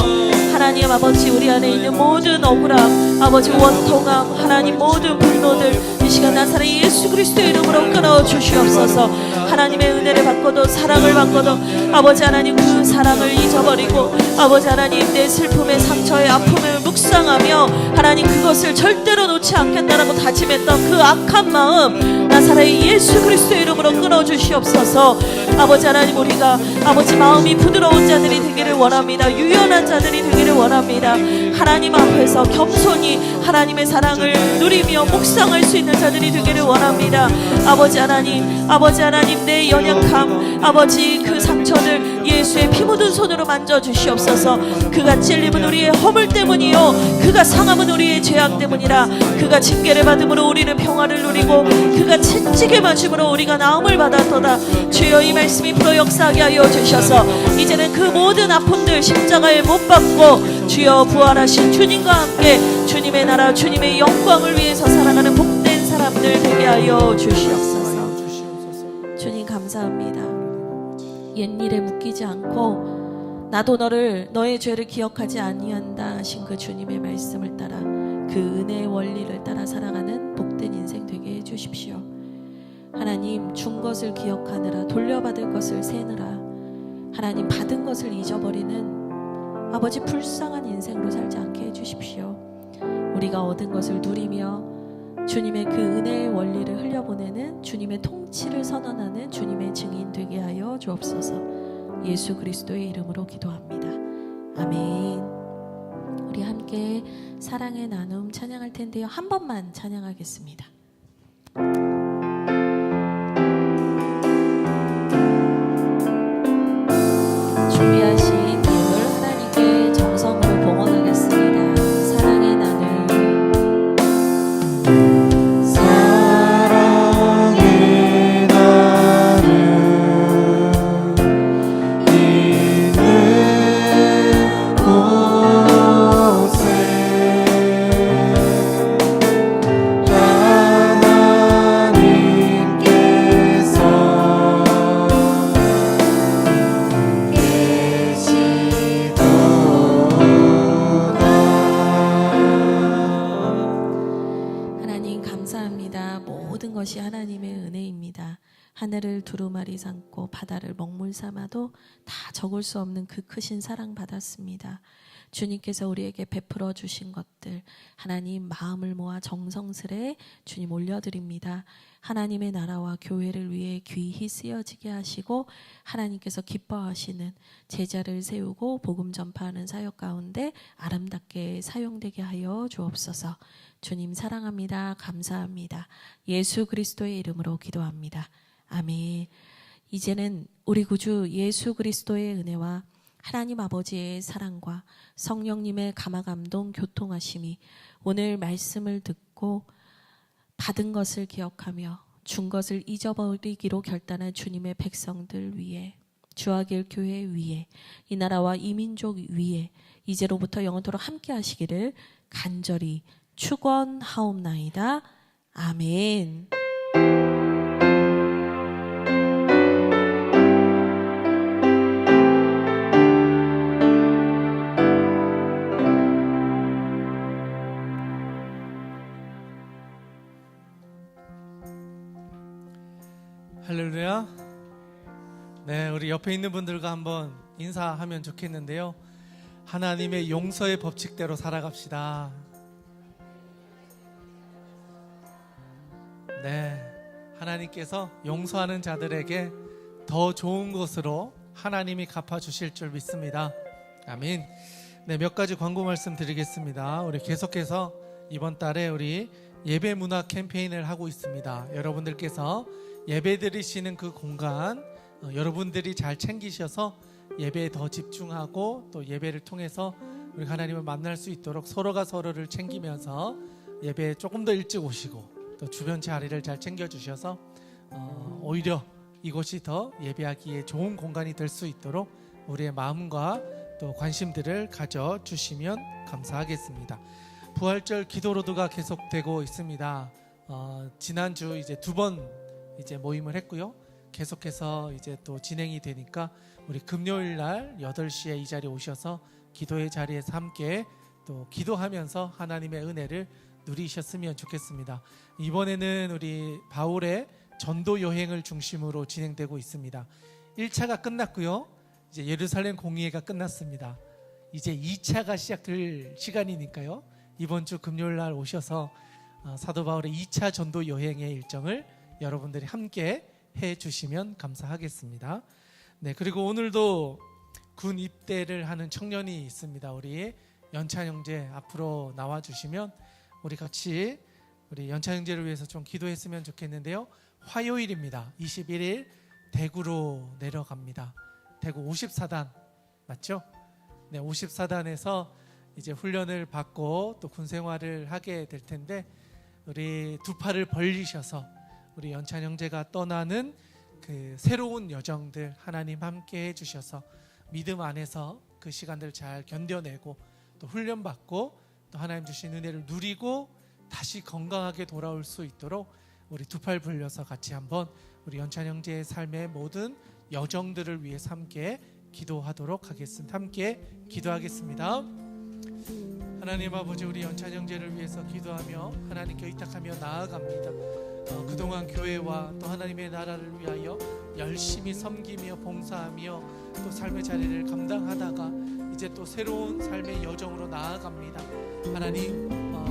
하나님 아버지 우리 안에 있는 모든 억울함 아버지 원통함 하나님 모든 분노들 이 시간 나사렛 예수 그리스도의 이름으로 끊어 주시옵소서. 하나님의 은혜를 받고도 사랑을 받고도 아버지 하나님 그 사랑을 잊어버리고 아버지 하나님 내 슬픔의 상처의 아픔을 묵상하며 하나님 그것을 절대로 놓지 않겠다라고 다짐했던 그 악한 마음 나사렛 예수 그리스도의 이름으로 끊어주시옵소서. 아버지 하나님, 우리가 아버지 마음이 부드러운 자들이 되기를 원합니다. 유연한 자들이 되기를 원합니다. 하나님 앞에서 겸손히 하나님의 사랑을 누리며 묵상할 수 있는 자들이 되기를 원합니다. 아버지 하나님 내 연약함, 아버지 그 상처를 예수의 피 묻은 손으로 만져주시옵소서. 그가 찔림은 우리의 허물 때문이요 그가 상함은 우리의 죄악 때문이라. 그가 징계를 받음으로 우리는 평화를 누리고 그가 채찍에 맞음으로 우리가 나음을 받았도다. 주여 이 말씀이 풀어 역사하게 하여 주셔서 이제는 그 모든 아픔들 십자가에 못 박고 주여 부활하신 주님과 함께 주님의 나라 주님의 영광을 위해서 살아가는 복된 사람들 되게 하여 주시옵소서. 주님 감사합니다. 옛일에 묶이지 않고 나도 너의 죄를 기억하지 아니한다 하신 그 주님의 말씀을 따라 그 은혜의 원리를 따라 살아가는 복된 인생 되게 해주십시오. 하나님, 준 것을 기억하느라 돌려받을 것을 세느라 하나님 받은 것을 잊어버리는 아버지 불쌍한 인생으로 살지 않게 해주십시오. 우리가 얻은 것을 누리며 주님의 그 은혜의 원리를 흘려보내는 주님의 통치를 선언하는 주님의 증인 되게 하여 주옵소서. 예수 그리스도의 이름으로 기도합니다. 아멘. 우리 함께 사랑의 나눔 찬양할 텐데요. 한 번만 찬양하겠습니다. 준비하신 예물 하나님께 정성으로 봉헌하겠습니다. 사랑의 나눔. 사랑의 나눔 있는 곳에 것이 하나님의 은혜입니다. 하늘을 두루마리 삼고 바다를 먹물 삼아도 다 적을 수 없는 그 크신 사랑 받았습니다. 주님께서 우리에게 베풀어 주신 것들 하나님 마음을 모아 정성스레 주님 올려드립니다. 하나님의 나라와 교회를 위해 귀히 쓰여지게 하시고 하나님께서 기뻐하시는 제자를 세우고 복음 전파하는 사역 가운데 아름답게 사용되게 하여 주옵소서. 주님 사랑합니다. 감사합니다. 예수 그리스도의 이름으로 기도합니다. 아멘. 이제는 우리 구주 예수 그리스도의 은혜와 하나님 아버지의 사랑과 성령님의 감화감동 교통하심이 오늘 말씀을 듣고 받은 것을 기억하며 준 것을 잊어버리기로 결단한 주님의 백성들 위에 주하길 교회 위에 이 나라와 이 민족 위에 이제로부터 영원토록 함께 하시기를 간절히 축원하옵나이다. 아멘. 할렐루야. 네, 우리 옆에 있는 분들과 한번 인사하면 좋겠는데요. 하나님의 용서의 법칙대로 살아갑시다. 네, 하나님께서 용서하는 자들에게 더 좋은 것으로 하나님이 갚아주실 줄 믿습니다. 아멘. 네, 몇 가지 광고 말씀 드리겠습니다. 우리 계속해서 이번 달에 우리 예배 문화 캠페인을 하고 있습니다. 여러분들께서 예배 드리시는 그 공간 여러분들이 잘 챙기셔서 예배에 더 집중하고 또 예배를 통해서 우리 하나님을 만날 수 있도록 서로가 서로를 챙기면서 예배에 조금 더 일찍 오시고 또 주변 자리를 잘 챙겨주셔서 오히려 이곳이 더 예배하기에 좋은 공간이 될 수 있도록 우리의 마음과 또 관심들을 가져주시면 감사하겠습니다. 부활절 기도로드가 계속되고 있습니다. 지난주 이제 2번 이제 모임을 했고요. 계속해서 이제 또 진행이 되니까 우리 금요일 날 8시에 이 자리에 오셔서 기도의 자리에서 함께 또 기도하면서 하나님의 은혜를 누리셨으면 좋겠습니다. 이번에는 우리 바울의 전도 여행을 중심으로 진행되고 있습니다. 1차가 끝났고요. 이제 예루살렘 공의회가 끝났습니다. 이제 2차가 시작될 시간이니까요. 이번 주 금요일 날 오셔서 사도 바울의 2차 전도 여행의 일정을 여러분들이 함께 해 주시면 감사하겠습니다. 네, 그리고 오늘도 군 입대를 하는 청년이 있습니다. 우리 연찬 형제 앞으로 나와 주시면 우리 같이 우리 연찬 형제를 위해서 좀 기도했으면 좋겠는데요. 화요일입니다. 21일 대구로 내려갑니다. 대구 54단 맞죠? 네, 54단에서 이제 훈련을 받고 또 군 생활을 하게 될 텐데 우리 두 팔을 벌리셔서 우리 연찬 형제가 떠나는 그 새로운 여정들 하나님 함께 해주셔서 믿음 안에서 그 시간들 잘 견뎌내고 또 훈련받고 또 하나님 주신 은혜를 누리고 다시 건강하게 돌아올 수 있도록 우리 두 팔 벌려서 같이 한번 우리 연찬 형제의 삶의 모든 여정들을 위해서 함께 기도하도록 하겠습니다. 함께 기도하겠습니다. 하나님 아버지, 우리 연찬 형제를 위해서 기도하며 하나님께 의탁하며 나아갑니다. 그동안 교회와 또 하나님의 나라를 위하여 열심히 섬기며 봉사하며 또 삶의 자리를 감당하다가 이제 또 새로운 삶의 여정으로 나아갑니다. 하나님,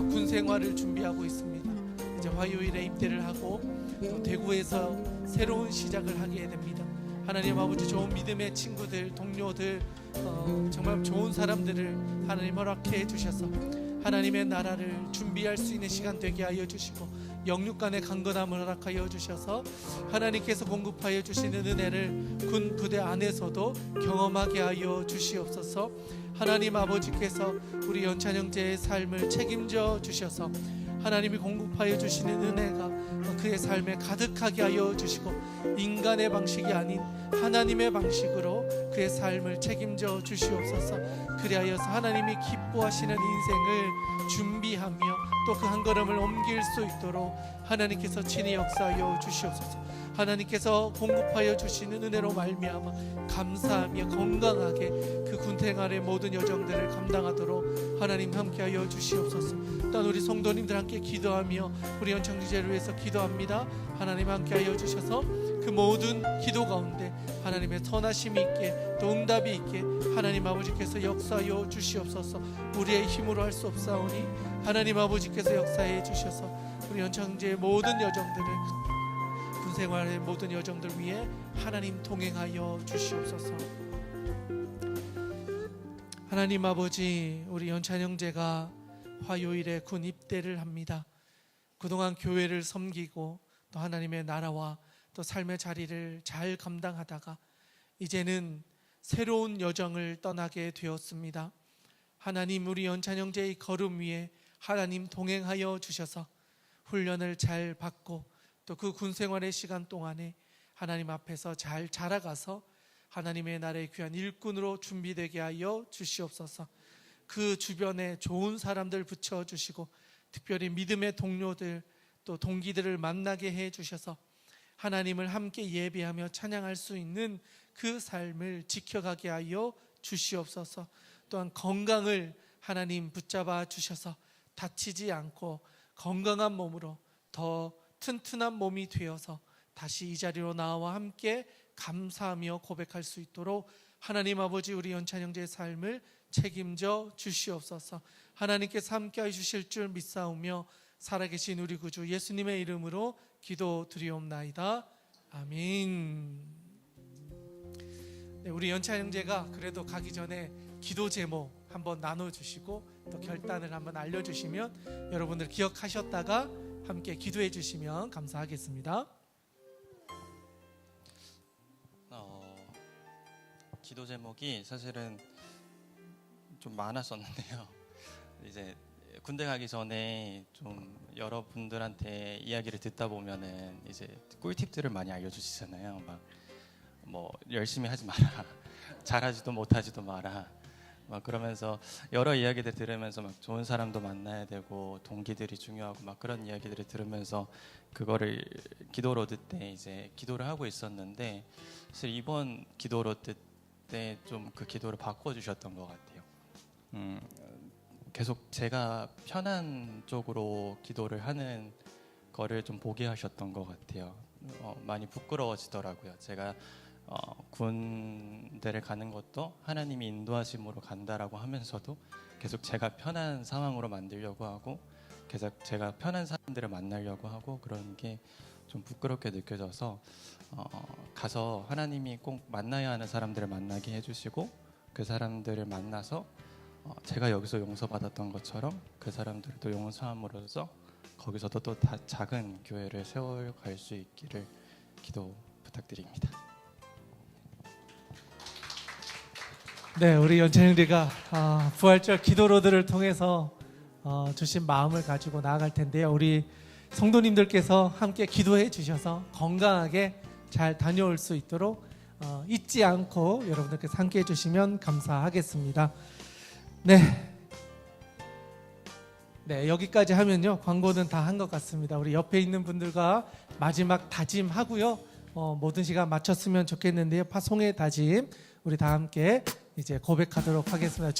군 생활을 준비하고 있습니다. 이제 화요일에 입대를 하고 또 대구에서 새로운 시작을 하게 됩니다. 하나님 아버지, 좋은 믿음의 친구들, 동료들, 정말 좋은 사람들을 하나님 허락해 주셔서 하나님의 나라를 준비할 수 있는 시간 되게 하여 주시고 영육간의 강건함을 허락하여 주셔서 하나님께서 공급하여 주시는 은혜를 군 부대 안에서도 경험하게 하여 주시옵소서. 하나님 아버지께서 우리 연찬 형제의 삶을 책임져 주셔서 하나님이 공급하여 주시는 은혜가 그의 삶에 가득하게 하여 주시고 인간의 방식이 아닌 하나님의 방식으로 그의 삶을 책임져 주시옵소서. 그리하여서 하나님이 기뻐하시는 인생을 준비하며 또 그 한 걸음을 옮길 수 있도록 하나님께서 친히 역사하여 주시옵소서. 하나님께서 공급하여 주시는 은혜로 말미암아 감사하며 건강하게 그 군생활의 모든 여정들을 감당하도록 하나님 함께하여 주시옵소서. 또한 우리 성도님들 함께 기도하며 우리 연청지제를 위해서 기도합니다. 하나님 함께하여 주셔서 그 모든 기도 가운데 하나님의 선하심이 있게 또 응답이 있게 하나님 아버지께서 역사하여 주시옵소서. 우리의 힘으로 할 수 없사오니 하나님 아버지께서 역사해 주셔서 우리 연청지의 모든 여정들을 군생활의 모든 여정들 위해 하나님 동행하여 주시옵소서. 하나님 아버지, 우리 연찬 형제가 화요일에 군 입대를 합니다. 그동안 교회를 섬기고 또 하나님의 나라와 또 삶의 자리를 잘 감당하다가 이제는 새로운 여정을 떠나게 되었습니다. 하나님, 우리 연찬 형제의 걸음 위에 하나님 동행하여 주셔서 훈련을 잘 받고 또 그 군생활의 시간 동안에 하나님 앞에서 잘 자라가서 하나님의 나라의 귀한 일꾼으로 준비되게 하여 주시옵소서. 그 주변에 좋은 사람들 붙여주시고 특별히 믿음의 동료들 또 동기들을 만나게 해 주셔서 하나님을 함께 예배하며 찬양할 수 있는 그 삶을 지켜가게 하여 주시옵소서. 또한 건강을 하나님 붙잡아 주셔서 다치지 않고 건강한 몸으로 더 튼튼한 몸이 되어서 다시 이 자리로 나와 함께 감사하며 고백할 수 있도록 하나님 아버지, 우리 연찬 형제의 삶을 책임져 주시옵소서. 하나님께서 함께해 주실 줄 믿사오며 살아계신 우리 구주 예수님의 이름으로 기도드리옵나이다. 아멘. 네, 우리 연찬 형제가 그래도 가기 전에 기도 제목 한번 나눠주시고 또 결단을 한번 알려주시면 여러분들 기억하셨다가 함께 기도해 주시면 감사하겠습니다. 기도 제목이 사실은 좀 많았었는데요. 이제 군대 가기 전에 좀 여러분들한테 이야기를 듣다 보면은 이제 꿀팁들을 많이 알려주시잖아요. 막 뭐 열심히 하지 마라, 잘하지도 못하지도 마라, 막 그러면서 여러 이야기들 들으면서 막 좋은 사람도 만나야 되고 동기들이 중요하고 막 그런 이야기들을 들으면서 그거를 기도로 듣때 이제 기도를 하고 있었는데 사실 이번 기도로 듣때 좀 그 기도를 바꿔주셨던 것 같아요. 계속 제가 편한 쪽으로 기도를 하는 거를 좀 보게 하셨던 것 같아요. 많이 부끄러워지더라고요. 제가 군대를 가는 것도 하나님이 인도하심으로 간다라고 하면서도 계속 제가 편한 상황으로 만들려고 하고 계속 제가 편한 사람들을 만나려고 하고 그런 게 좀 부끄럽게 느껴져서 가서 하나님이 꼭 만나야 하는 사람들을 만나게 해주시고 그 사람들을 만나서 제가 여기서 용서받았던 것처럼 그 사람들도 용서함으로써 거기서도 또 작은 교회를 세워갈 수 있기를 기도 부탁드립니다. 네, 우리 연찬형제가 부활절 기도로들을 통해서 주신 마음을 가지고 나아갈 텐데요. 우리 성도님들께서 함께 기도해 주셔서 건강하게 잘 다녀올 수 있도록 잊지 않고 여러분들께서 함께 해주시면 감사하겠습니다. 네, 여기까지 하면요 광고는 다 한 것 같습니다. 우리 옆에 있는 분들과 마지막 다짐하고요 모든 시간 마쳤으면 좋겠는데요. 파송의 다짐 우리 다 함께 이제 고백하도록 하겠습니다.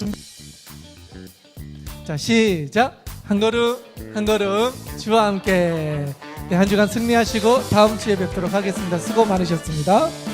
자, 시작. 한 걸음 한 걸음 주와 함께. 네, 한 주간 승리하시고 다음 주에 뵙도록 하겠습니다. 수고 많으셨습니다.